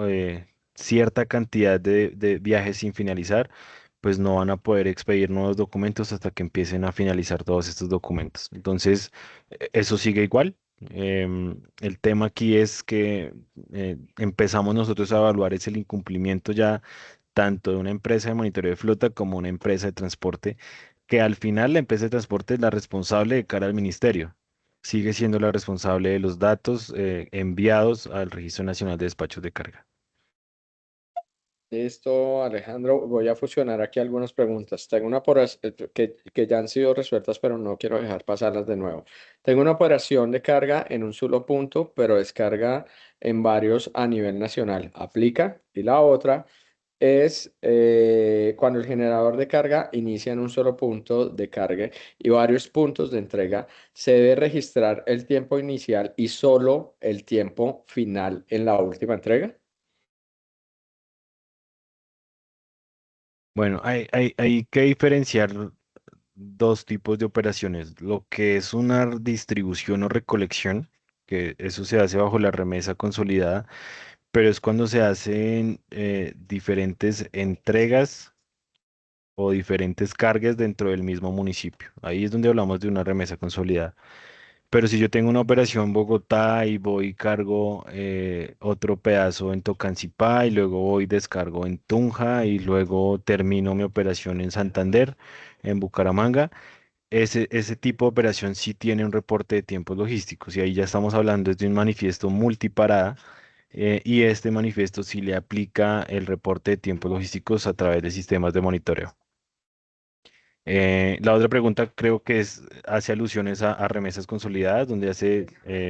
Speaker 3: cierta cantidad de viajes sin finalizar, pues no van a poder expedir nuevos documentos hasta que empiecen a finalizar todos estos documentos. Entonces, eso sigue igual. El tema aquí es que empezamos nosotros a evaluar es el incumplimiento ya tanto de una empresa de monitoreo de flota como una empresa de transporte, que al final la empresa de transporte es la responsable de cara al ministerio. Sigue siendo la responsable de los datos enviados al Registro Nacional de Despachos de Carga.
Speaker 1: Listo, Alejandro. Voy a fusionar aquí algunas preguntas. Tengo una que ya han sido resueltas, pero no quiero dejar pasarlas de nuevo. Tengo una operación de carga en un solo punto, pero descarga en varios a nivel nacional. ¿Aplica? Y la otra es cuando el generador de carga inicia en un solo punto de carga y varios puntos de entrega, se debe registrar el tiempo inicial y solo el tiempo final en la última entrega.
Speaker 3: Bueno, hay que diferenciar dos tipos de operaciones: lo que es una distribución o recolección, que eso se hace bajo la remesa consolidada, pero es cuando se hacen diferentes entregas o diferentes cargas dentro del mismo municipio. Ahí es donde hablamos de una remesa consolidada. Pero si yo tengo una operación en Bogotá y voy y cargo otro pedazo en Tocancipá, y luego voy y descargo en Tunja, y luego termino mi operación en Santander, en Bucaramanga, ese tipo de operación sí tiene un reporte de tiempos logísticos, y ahí ya estamos hablando de un manifiesto multiparada, y este manifiesto sí le aplica el reporte de tiempos logísticos a través de sistemas de monitoreo. La otra pregunta creo que hace alusiones a remesas consolidadas, donde hace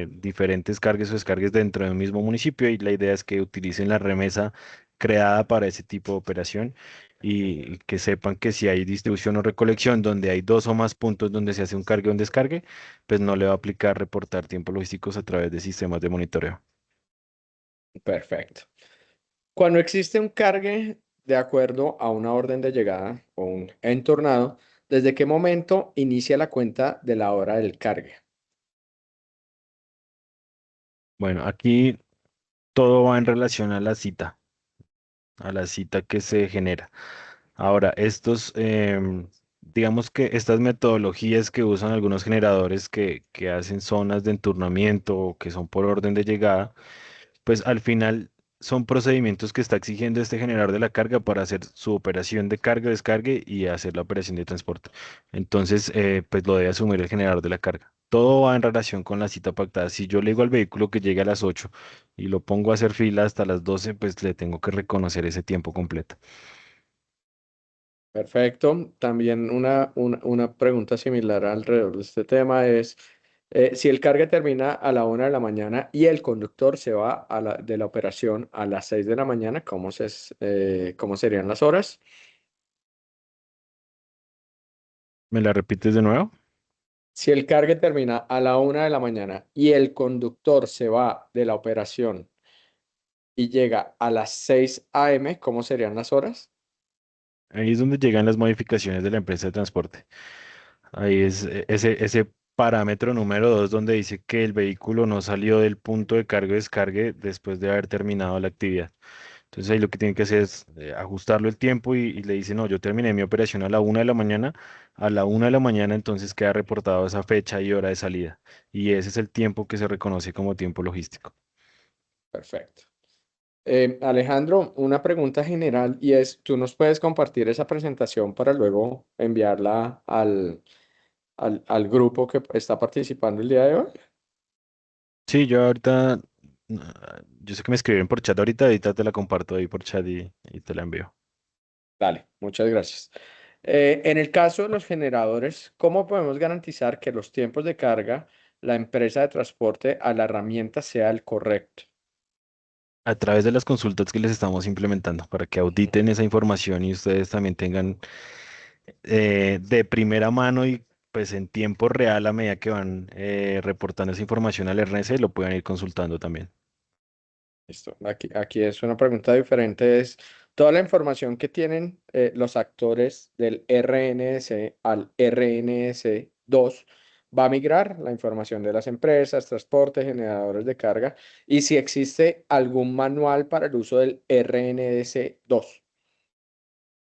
Speaker 3: diferentes cargas o descargas dentro de un mismo municipio, y la idea es que utilicen la remesa creada para ese tipo de operación y que sepan que si hay distribución o recolección donde hay dos o más puntos donde se hace un cargue o un descargue, pues no le va a aplicar reportar tiempos logísticos a través de sistemas de monitoreo.
Speaker 1: Perfecto. Cuando existe un cargue de acuerdo a una orden de llegada o un entornado, ¿desde qué momento inicia la cuenta de la hora del cargue?
Speaker 3: Bueno, aquí todo va en relación a la cita que se genera. Ahora, digamos que estas metodologías que usan algunos generadores que hacen zonas de enturnamiento o que son por orden de llegada, pues al final son procedimientos que está exigiendo este generador de la carga para hacer su operación de carga, descargue y hacer la operación de transporte. Entonces, pues lo debe asumir el generador de la carga. Todo va en relación con la cita pactada. Si yo le digo al vehículo que llegue a las 8 y lo pongo a hacer fila hasta las 12, pues le tengo que reconocer ese tiempo completo.
Speaker 1: Perfecto. También una pregunta similar alrededor de este tema es, si el cargue termina a la 1 de la mañana y el conductor se va de la operación a las 6 de la mañana, ¿cómo serían las horas?
Speaker 3: ¿Me la repites de nuevo?
Speaker 1: Si el cargue termina a la 1 de la mañana y el conductor se va de la operación y llega a las 6 a.m., ¿cómo serían las horas?
Speaker 3: Ahí es donde llegan las modificaciones de la empresa de transporte. Ahí es ese parámetro número 2 donde dice que el vehículo no salió del punto de carga y descargue después de haber terminado la actividad. Entonces ahí lo que tiene que hacer es ajustarlo el tiempo y le dice, no, yo terminé mi operación a la 1 de la mañana. A la 1 de la mañana entonces queda reportado esa fecha y hora de salida. Y ese es el tiempo que se reconoce como tiempo logístico.
Speaker 1: Perfecto. Alejandro, una pregunta general y es, ¿tú nos puedes compartir esa presentación para luego enviarla al grupo que está participando el día de hoy?
Speaker 3: Sí, yo ahorita, yo sé que me escribieron por chat ahorita te la comparto ahí por chat y te la envío.
Speaker 1: Dale, muchas gracias. En el caso de los generadores, ¿cómo podemos garantizar que los tiempos de carga, la empresa de transporte a la herramienta sea el correcto?
Speaker 3: A través de las consultas que les estamos implementando para que auditen esa información y ustedes también tengan de primera mano y pues en tiempo real a medida que van reportando esa información al RNC lo puedan ir consultando también.
Speaker 1: Listo. Aquí es una pregunta diferente. Es toda la información que tienen los actores del RNS al RNS 2 va a migrar la información de las empresas, transporte, generadores de carga y si existe algún manual para el uso del RNS 2.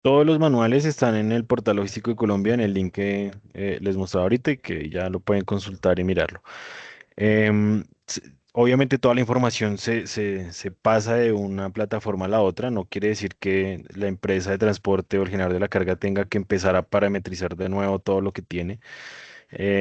Speaker 3: Todos los manuales están en el portal logístico de Colombia, en el link que les mostraba ahorita y que ya lo pueden consultar y mirarlo. Obviamente toda la información se pasa de una plataforma a la otra, no quiere decir que la empresa de transporte o el generador de la carga tenga que empezar a parametrizar de nuevo todo lo que tiene,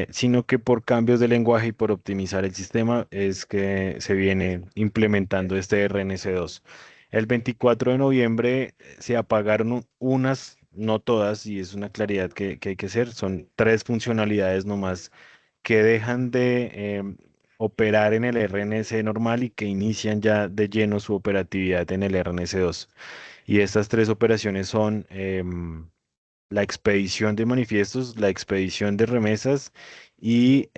Speaker 3: sino que por cambios de lenguaje y por optimizar el sistema es que se viene implementando este RNC2. El 24 de noviembre se apagaron unas, no todas, y es una claridad que hay que hacer, son tres funcionalidades nomás que dejan de operar en el RNC normal y que inician ya de lleno su operatividad en el RNC2. Y estas tres operaciones son la expedición de manifiestos, la expedición de remesas y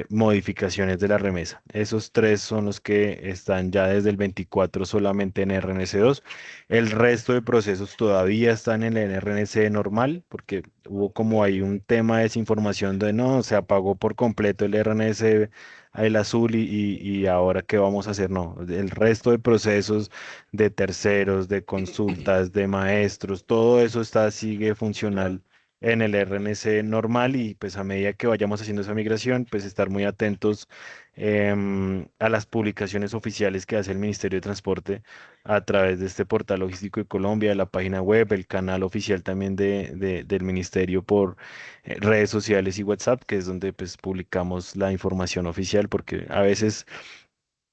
Speaker 3: modificaciones de la remesa. Esos tres son los que están ya desde el 24 solamente en RNC2. El resto de procesos todavía están en el RNC normal, porque hubo como ahí un tema de desinformación de no, se apagó por completo el RNC. El azul y ahora qué vamos a hacer, no, el resto de procesos de terceros, de consultas, de maestros, todo eso sigue funcional en el RNC normal y pues a medida que vayamos haciendo esa migración, pues estar muy atentos a las publicaciones oficiales que hace el Ministerio de Transporte a través de este portal logístico de Colombia, la página web, el canal oficial también del Ministerio por redes sociales y WhatsApp, que es donde pues publicamos la información oficial, porque a veces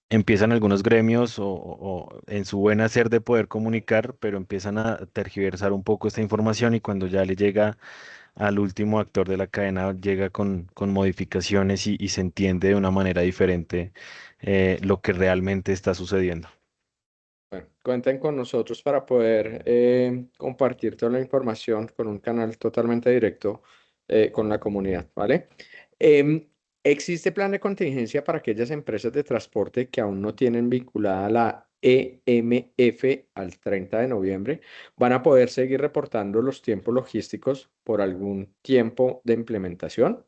Speaker 3: empiezan algunos gremios o en su buen hacer de poder comunicar, pero empiezan a tergiversar un poco esta información y cuando ya le llega al último actor de la cadena, llega con modificaciones y se entiende de una manera diferente lo que realmente está sucediendo.
Speaker 1: Bueno, cuenten con nosotros para poder compartir toda la información con un canal totalmente directo con la comunidad, ¿vale? Em, ¿Existe plan de contingencia para aquellas empresas de transporte que aún no tienen vinculada la EMF al 30 de noviembre? ¿Van a poder seguir reportando los tiempos logísticos por algún tiempo de implementación?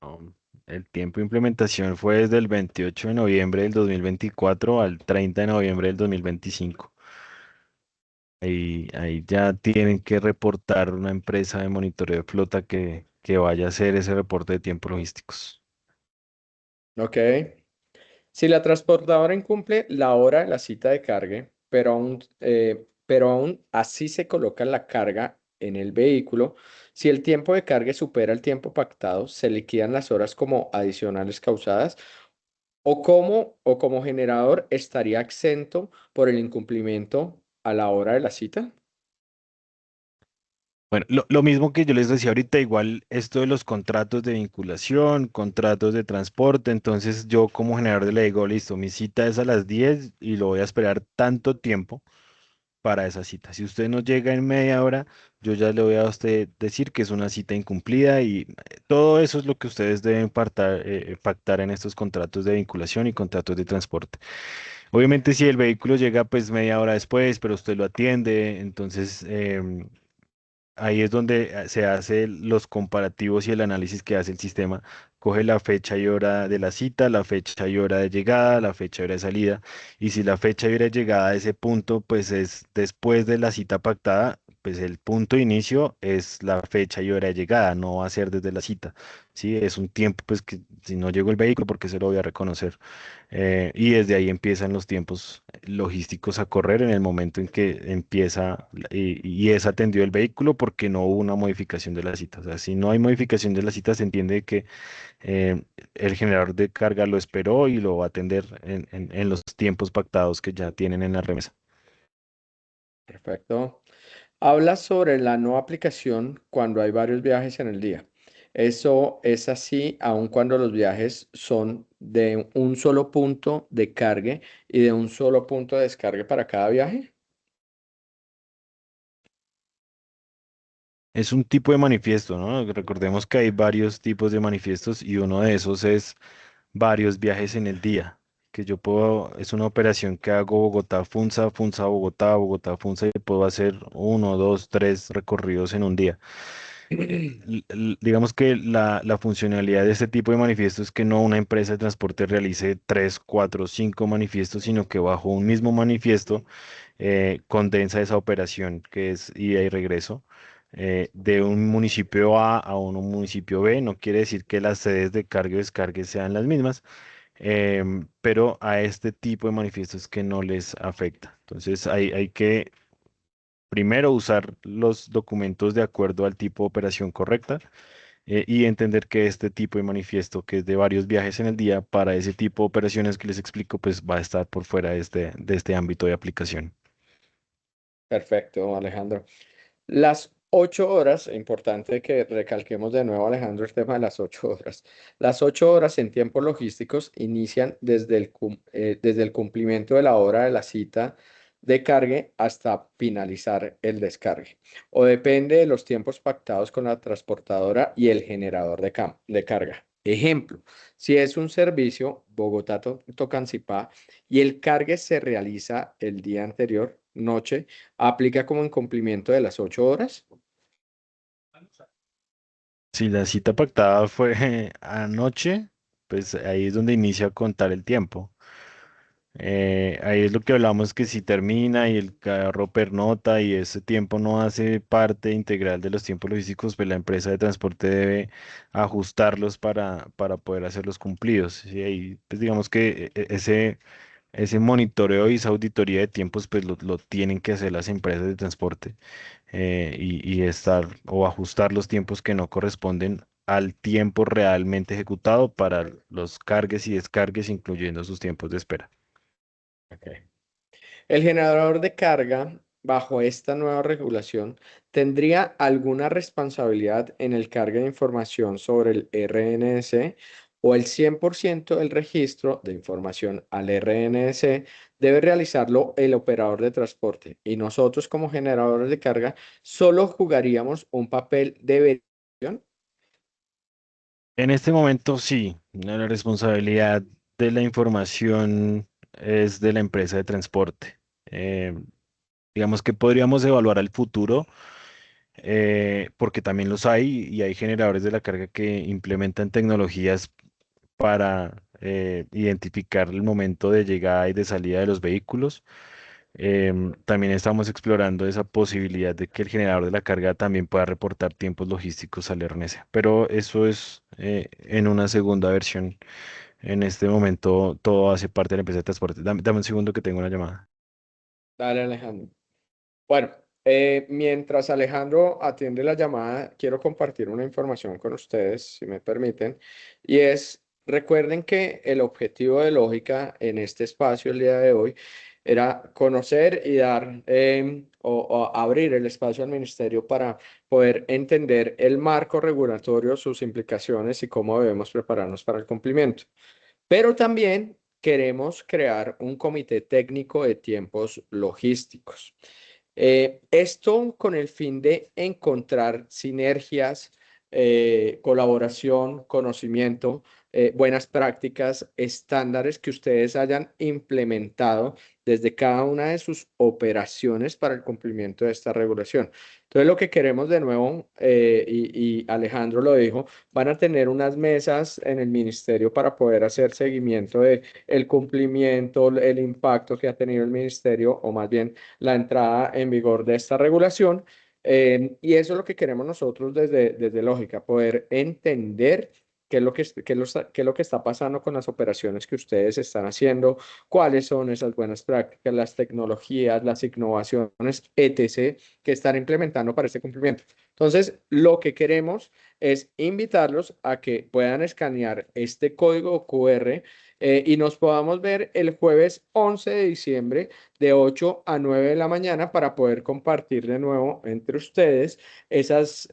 Speaker 3: ¿No? El tiempo de implementación fue desde el 28 de noviembre del 2024 al 30 de noviembre del 2025. Ahí ya tienen que reportar una empresa de monitoreo de flota que vaya a hacer ese reporte de tiempos logísticos.
Speaker 1: Ok. Si la transportadora incumple la hora de la cita de cargue, pero aún así se coloca la carga en el vehículo, si el tiempo de carga supera el tiempo pactado, se liquidan las horas como adicionales causadas o como generador estaría exento por el incumplimiento a la hora de la cita.
Speaker 3: Bueno, lo mismo que yo les decía ahorita, igual esto de los contratos de vinculación, contratos de transporte, entonces yo como generador le digo, listo, mi cita es a las 10 y lo voy a esperar tanto tiempo para esa cita. Si usted no llega en media hora, yo ya le voy a usted decir que es una cita incumplida y todo eso es lo que ustedes deben pactar en estos contratos de vinculación y contratos de transporte. Obviamente si el vehículo llega pues media hora después, pero usted lo atiende, entonces ahí es donde se hace los comparativos y el análisis que hace el sistema. Coge la fecha y hora de la cita, la fecha y hora de llegada, la fecha y hora de salida. Y si la fecha y hora de llegada a ese punto, pues es después de la cita pactada, pues el punto de inicio es la fecha y hora de llegada, no va a ser desde la cita. Sí, es un tiempo, pues que si no llegó el vehículo, porque se lo voy a reconocer. Y desde ahí empiezan los tiempos logísticos a correr en el momento en que empieza y es atendido el vehículo porque no hubo una modificación de la cita. O sea, si no hay modificación de la cita, se entiende que eh, el generador de carga lo esperó y lo va a atender en los tiempos pactados que ya tienen en la remesa.
Speaker 1: Perfecto. Habla sobre la no aplicación cuando hay varios viajes en el día. Eso es así aun cuando los viajes son de un solo punto de cargue y de un solo punto de descargue para cada viaje.
Speaker 3: Es un tipo de manifiesto, ¿no? Recordemos que hay varios tipos de manifiestos y uno de esos es varios viajes en el día, que yo puedo, es una operación que hago Bogotá-Funza, Funza-Bogotá, Bogotá-Funza y puedo hacer uno, dos, tres recorridos en un día. Digamos que la funcionalidad de este tipo de manifiesto es que no una empresa de transporte realice tres, cuatro, cinco manifiestos, sino que bajo un mismo manifiesto condensa esa operación que es ida y regreso de un municipio A un municipio B. No quiere decir que las sedes de carga y descargue sean las mismas, pero a este tipo de manifiestos que no les afecta. Entonces hay que primero usar los documentos de acuerdo al tipo de operación correcta y entender que este tipo de manifiesto, que es de varios viajes en el día, para ese tipo de operaciones que les explico, pues va a estar por fuera de este ámbito de aplicación.
Speaker 1: Perfecto, Alejandro. Las 8 horas, importante que recalquemos de nuevo, Alejandro, el tema de las 8 horas. Las 8 horas en tiempos logísticos inician desde el cumplimiento de la hora de la cita de cargue hasta finalizar el descargue. O depende de los tiempos pactados con la transportadora y el generador de carga. Ejemplo, si es un servicio Bogotá-Tocancipá y el cargue se realiza el día anterior, noche, aplica como incumplimiento de las 8 horas.
Speaker 3: Si la cita pactada fue anoche, pues ahí es donde inicia a contar el tiempo. Ahí es lo que hablamos que si termina y el carro pernota y ese tiempo no hace parte integral de los tiempos logísticos, pues la empresa de transporte debe ajustarlos para poder hacerlos cumplidos. Y ahí, pues digamos que ese monitoreo y esa auditoría de tiempos, pues lo tienen que hacer las empresas de transporte y estar o ajustar los tiempos que no corresponden al tiempo realmente ejecutado para los cargues y descargues, incluyendo sus tiempos de espera.
Speaker 1: Ok. El generador de carga, bajo esta nueva regulación, ¿tendría alguna responsabilidad en el cargue de información sobre el RNS? o el 100% del registro de información al RNS debe realizarlo el operador de transporte y nosotros como generadores de carga solo jugaríamos un papel de verificación.
Speaker 3: En este momento sí, la responsabilidad de la información es de la empresa de transporte. Eh, digamos que podríamos evaluar al futuro, porque también los hay y hay generadores de la carga que implementan tecnologías para identificar el momento de llegada y de salida de los vehículos. También estamos explorando esa posibilidad de que el generador de la carga también pueda reportar tiempos logísticos al RNS, pero eso es en una segunda versión. En este momento todo hace parte de la empresa de transporte. Dame un segundo que tengo una llamada.
Speaker 1: Dale, Alejandro. Bueno, mientras Alejandro atiende la llamada, quiero compartir una información con ustedes, si me permiten, y es, recuerden que el objetivo de Lógica en este espacio el día de hoy era conocer y dar o abrir el espacio al ministerio para poder entender el marco regulatorio, sus implicaciones y cómo debemos prepararnos para el cumplimiento. Pero también queremos crear un comité técnico de tiempos logísticos. Esto con el fin de encontrar sinergias, colaboración, conocimiento, buenas prácticas, estándares que ustedes hayan implementado desde cada una de sus operaciones para el cumplimiento de esta regulación. Entonces, lo que queremos de nuevo, y Alejandro lo dijo, van a tener unas mesas en el ministerio para poder hacer seguimiento de el cumplimiento, el impacto que ha tenido el ministerio, o más bien la entrada en vigor de esta regulación. Y eso es lo que queremos nosotros desde Lógica, poder entender qué es lo que, qué es lo que está pasando con las operaciones que ustedes están haciendo, cuáles son esas buenas prácticas, las tecnologías, las innovaciones, etc., que están implementando para este cumplimiento. Entonces, lo que queremos es invitarlos a que puedan escanear este código QR y nos podamos ver el jueves 11 de diciembre de 8 a 9 de la mañana para poder compartir de nuevo entre ustedes esas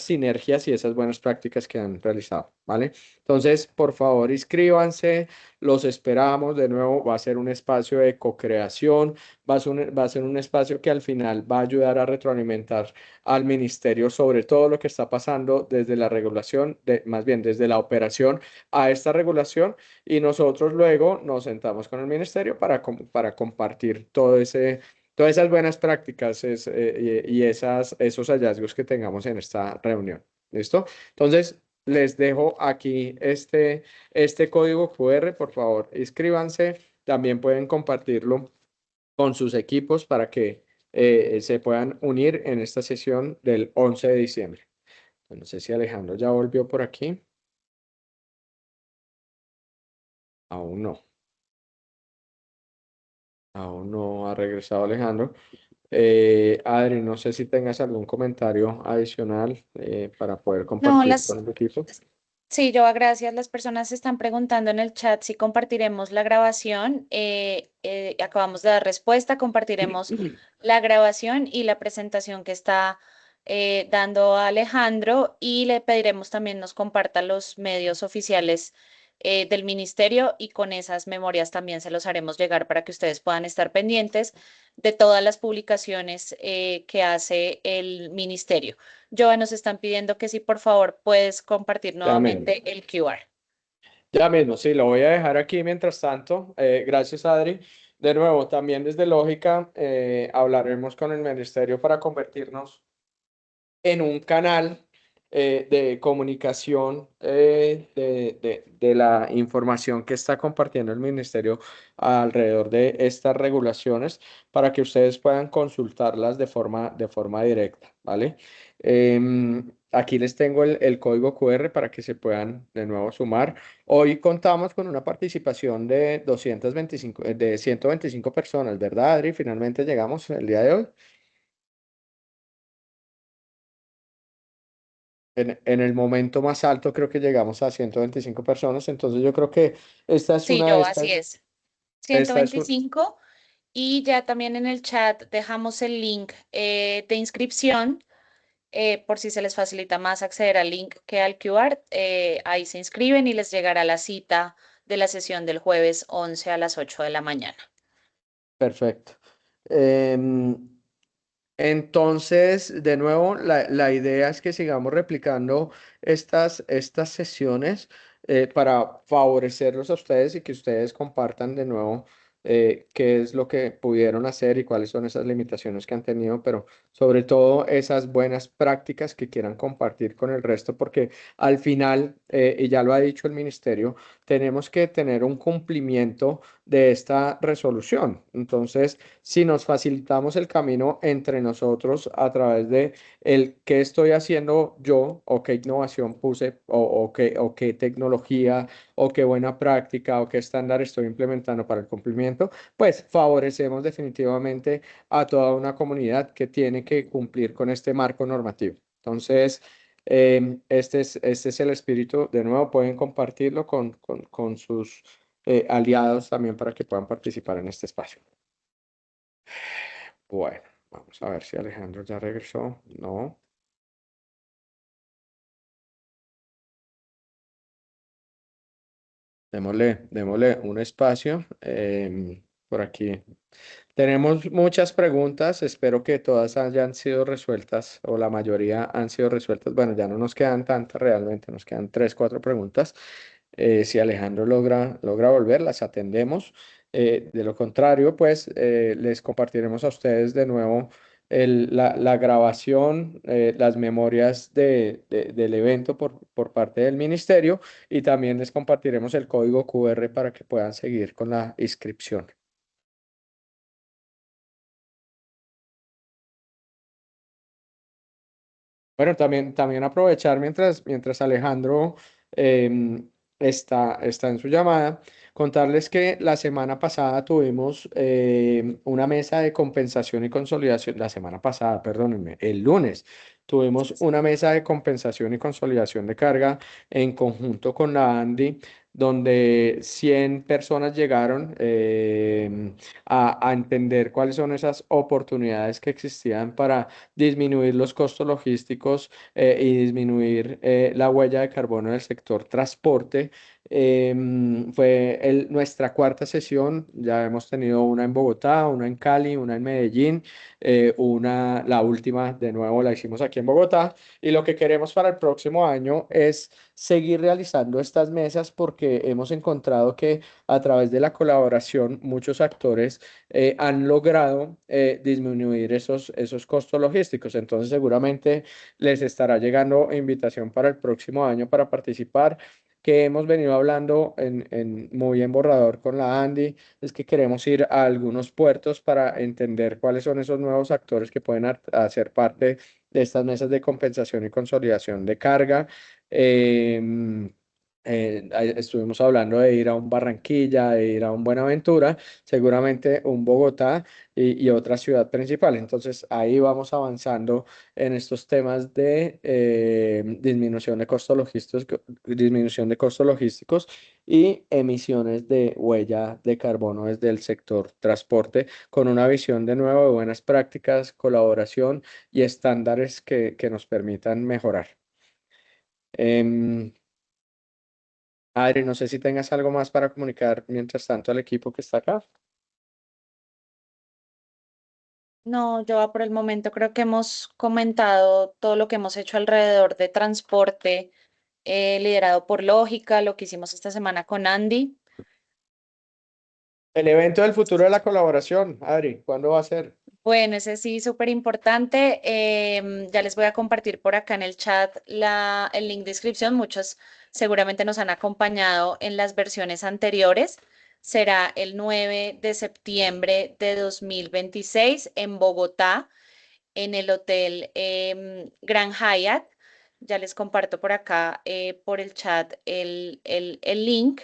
Speaker 1: sinergias y esas buenas prácticas que han realizado, ¿vale? Entonces, por favor, inscríbanse, los esperamos. De nuevo, va a ser un espacio de co-creación, va a ser un espacio que al final va a ayudar a retroalimentar al ministerio sobre todo lo que está pasando desde la regulación, más bien desde la operación a esta regulación y nosotros luego nos sentamos con el ministerio para compartir todas esas buenas prácticas y esos hallazgos que tengamos en esta reunión. ¿Listo? Entonces, les dejo aquí este código QR, por favor, inscríbanse. También pueden compartirlo con sus equipos para que se puedan unir en esta sesión del 11 de diciembre. No sé si Alejandro ya volvió por aquí. Aún no. Aún no ha regresado Alejandro. Adri, no sé si tengas algún comentario adicional para poder
Speaker 2: No,
Speaker 1: compartir con el equipo.
Speaker 2: sí, Joa, gracias. Las personas están preguntando en el chat si compartiremos la grabación. Acabamos de dar respuesta, compartiremos la grabación y la presentación que está dando Alejandro y le pediremos también nos comparta los medios oficiales del ministerio y con esas memorias también se los haremos llegar para que ustedes puedan estar pendientes de todas las publicaciones que hace el ministerio. Joa, nos están pidiendo que si por favor puedes compartir
Speaker 1: Ya mismo.
Speaker 2: nuevamente el QR.
Speaker 1: Ya mismo, sí, lo voy a dejar aquí mientras tanto. Gracias, Adri. De nuevo, también desde Lógica, hablaremos con el ministerio para convertirnos en un canal de comunicación de la información que está compartiendo el ministerio alrededor de estas regulaciones para que ustedes puedan consultarlas de forma directa, ¿vale? Aquí les tengo el código QR para que se puedan de nuevo sumar. Hoy contamos con una participación de 225, de 125 personas, ¿verdad, Adri? Finalmente llegamos el día de hoy. En el momento más alto creo que llegamos a 125 personas, entonces yo creo que esta es
Speaker 2: Sí,
Speaker 1: una de
Speaker 2: Joa, así
Speaker 1: estas,
Speaker 2: es.
Speaker 1: esta es un,
Speaker 2: 125 y ya también en el chat dejamos el link de inscripción por si se les facilita más acceder al link que al QR, ahí se inscriben y les llegará la cita de la sesión del jueves 11 a las 8 de la mañana.
Speaker 1: Perfecto. Em, entonces, de nuevo, la idea es que sigamos replicando estas sesiones para favorecerlos a ustedes y que ustedes compartan de nuevo qué es lo que pudieron hacer y cuáles son esas limitaciones que han tenido, pero sobre todo esas buenas prácticas que quieran compartir con el resto, porque al final, y ya lo ha dicho el ministerio, tenemos que tener un cumplimiento de esta resolución. Entonces, si nos facilitamos el camino entre nosotros a través de el qué estoy haciendo yo o qué innovación puse o qué tecnología o qué buena práctica o qué estándar estoy implementando para el cumplimiento, pues favorecemos definitivamente a toda una comunidad que tiene que cumplir con este marco normativo. Entonces, este es el espíritu. De nuevo, pueden compartirlo con sus aliados también para que puedan participar en este espacio. Bueno, vamos a ver si Alejandro ya regresó. No. Démosle un espacio por aquí. Tenemos muchas preguntas. Espero que todas hayan sido resueltas o la mayoría han sido resueltas. Bueno, ya no nos quedan tantas realmente. Nos quedan tres, cuatro preguntas. Si Alejandro logra volver, las atendemos. De lo contrario, pues les compartiremos a ustedes de nuevo la grabación, las memorias del evento por parte del ministerio y también les compartiremos el código QR para que puedan seguir con la inscripción. Bueno, también aprovechar mientras Alejandro está en su llamada, contarles que la semana pasada tuvimos una mesa de compensación y consolidación, la semana pasada, perdónenme, el lunes tuvimos una mesa de compensación y consolidación de carga en conjunto con la ANDI, donde 100 personas llegaron a entender cuáles son esas oportunidades que existían para disminuir los costos logísticos y disminuir la huella de carbono del sector transporte. Fue nuestra cuarta sesión, ya hemos tenido una en Bogotá, una en Cali, una en Medellín, la última de nuevo la hicimos aquí en Bogotá y lo que queremos para el próximo año es seguir realizando estas mesas porque hemos encontrado que a través de la colaboración muchos actores han logrado disminuir esos costos logísticos. Entonces, seguramente les estará llegando invitación para el próximo año para participar, que hemos venido hablando muy en borrador con la Andy, es que queremos ir a algunos puertos para entender cuáles son esos nuevos actores que pueden hacer parte de estas mesas de compensación y consolidación de carga. Ahí estuvimos hablando de ir a un Barranquilla, de ir a un Buenaventura, seguramente un Bogotá y otra ciudad principal. Entonces ahí vamos avanzando en estos temas de disminución de costos logísticos y emisiones de huella de carbono desde el sector transporte, con una visión de nuevo de buenas prácticas, colaboración y estándares que nos permitan mejorar. Em, Adri, no sé si tengas algo más para comunicar mientras tanto al equipo que está acá.
Speaker 2: No, yo por el momento creo que hemos comentado todo lo que hemos hecho alrededor de transporte, liderado por Lógica, lo que hicimos esta semana con Andy.
Speaker 1: El evento del futuro de la colaboración, Adri, ¿cuándo va a ser?
Speaker 2: Bueno, ese sí, súper importante. Ya les voy a compartir por acá en el chat el link de inscripción. Muchos seguramente nos han acompañado en las versiones anteriores. Será el 9 de septiembre de 2026 en Bogotá, en el Hotel Grand Hyatt. Ya les comparto por acá, por el chat, el link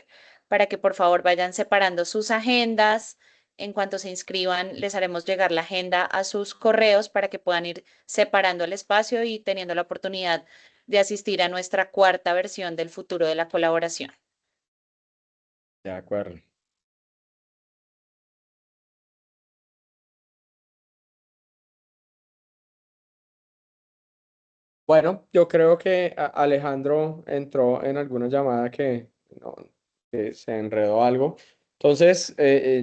Speaker 2: para que por favor vayan separando sus agendas. En cuanto se inscriban, les haremos llegar la agenda a sus correos para que puedan ir separando el espacio y teniendo la oportunidad de asistir a nuestra cuarta versión del futuro de la colaboración.
Speaker 1: De acuerdo. Bueno, yo creo que Alejandro entró en alguna llamada no, que se enredó algo. Entonces,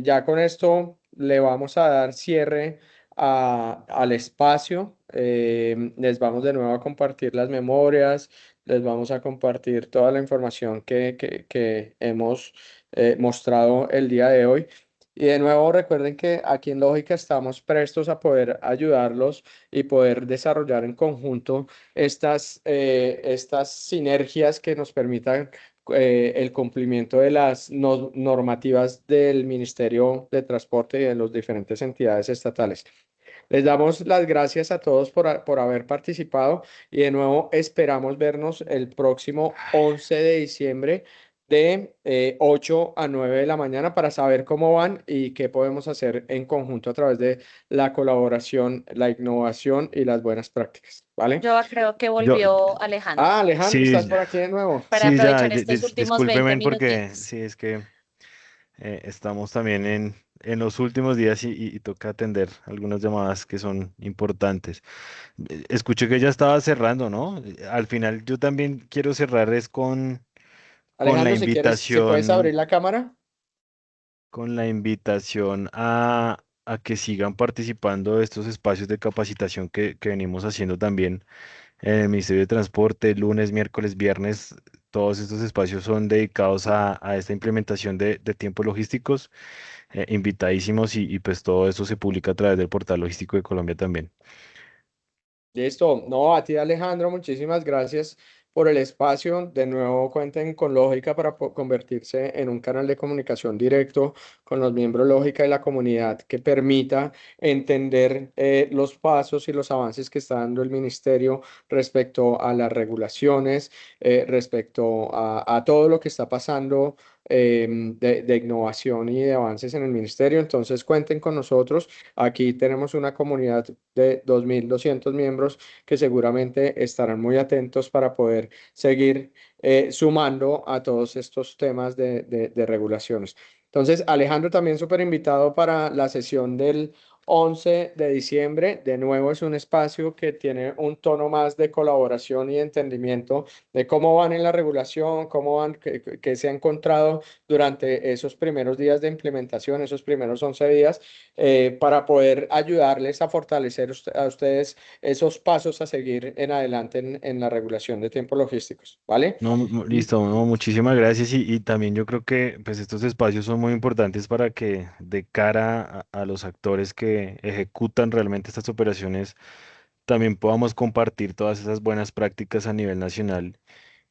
Speaker 1: ya con esto le vamos a dar cierre al espacio. Les vamos de nuevo a compartir las memorias, les vamos a compartir toda la información que hemos mostrado el día de hoy. Y de nuevo recuerden que aquí en Lógica estamos prestos a poder ayudarlos y poder desarrollar en conjunto estas sinergias que nos permitan el cumplimiento de las normativas del Ministerio de Transporte y de las diferentes entidades estatales. Les damos las gracias a todos por haber participado y de nuevo esperamos vernos el próximo 11 de diciembre de 8 a 9 de la mañana para saber cómo van y qué podemos hacer en conjunto a través de la colaboración, la innovación y las buenas prácticas. ¿Vale?
Speaker 2: Yo creo que
Speaker 3: Yo,
Speaker 2: volvió Alejandro
Speaker 1: Ah, Alejandro,
Speaker 3: sí,
Speaker 1: ¿estás por aquí de nuevo?
Speaker 2: para
Speaker 3: sí, ya,
Speaker 2: aprovechar estos últimos 20
Speaker 3: discúlpeme porque
Speaker 2: minutitos.
Speaker 3: sí, es que estamos también en los últimos días y toca atender algunas llamadas que son importantes. Escuché que ya estaba cerrando, ¿no? Al final yo también quiero cerrar es con la
Speaker 1: Alejandro, si quieres, si puedes
Speaker 3: invitación,
Speaker 1: abrir la cámara.
Speaker 3: con la invitación a que sigan participando de estos espacios de capacitación que venimos haciendo también en el Ministerio de Transporte, lunes, miércoles, viernes. Todos estos espacios son dedicados a esta implementación de tiempos logísticos, invitadísimos y pues todo esto se publica a través del portal logístico de Colombia también.
Speaker 1: Listo. No, a ti Alejandro, muchísimas gracias por el espacio. De nuevo, cuenten con Lógica para convertirse en un canal de comunicación directo con los miembros Lógica y la comunidad que permita entender los pasos y los avances que está dando el ministerio respecto a las regulaciones, respecto a todo lo que está pasando de innovación y de avances en el ministerio. Entonces, cuenten con nosotros. Aquí tenemos una comunidad de 2.200 miembros que seguramente estarán muy atentos para poder seguir sumando a todos estos temas de regulaciones. Entonces, Alejandro también súper invitado para la sesión del 11 de diciembre. De nuevo es un espacio que tiene un tono más de colaboración y entendimiento de cómo van en la regulación, cómo van, qué se ha encontrado durante esos primeros días de implementación, esos primeros 11 días, para poder ayudarles a fortalecer a ustedes esos pasos a seguir en adelante en la regulación de tiempos logísticos, ¿vale?
Speaker 3: No, listo, no, muchísimas gracias y también yo creo que pues estos espacios son muy importantes para que de cara a los actores que ejecutan realmente estas operaciones también podamos compartir todas esas buenas prácticas a nivel nacional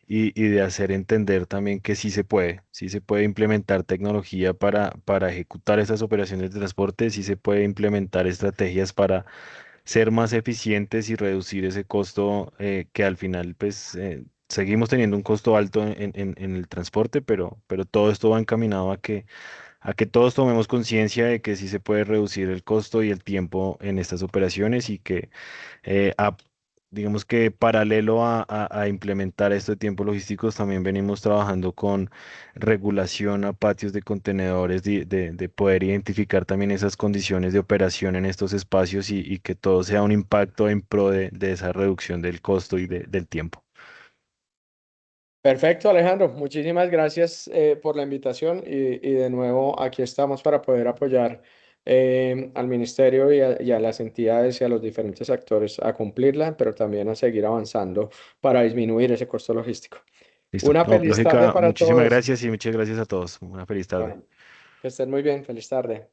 Speaker 3: y de hacer entender también que sí se puede implementar tecnología para ejecutar estas operaciones de transporte, sí se puede implementar estrategias para ser más eficientes y reducir ese costo que al final pues seguimos teniendo un costo alto en el transporte, pero todo esto va encaminado a que todos tomemos conciencia de que sí se puede reducir el costo y el tiempo en estas operaciones y que digamos que paralelo a implementar esto de tiempos logísticos, también venimos trabajando con regulación a patios de contenedores, de poder identificar también esas condiciones de operación en estos espacios y que todo sea un impacto en pro de esa reducción del costo y del tiempo.
Speaker 1: Perfecto, Alejandro. Muchísimas gracias por la invitación y de nuevo aquí estamos para poder apoyar al ministerio y a las entidades y a los diferentes actores a cumplirla, pero también a seguir avanzando para disminuir ese costo logístico.
Speaker 3: Listo.
Speaker 1: Una
Speaker 3: No,
Speaker 1: feliz tarde
Speaker 3: lógica,
Speaker 1: para
Speaker 3: muchísimas
Speaker 1: todos.
Speaker 3: gracias y muchas gracias a todos. Una feliz tarde.
Speaker 1: Bueno, que estén muy bien. Feliz tarde.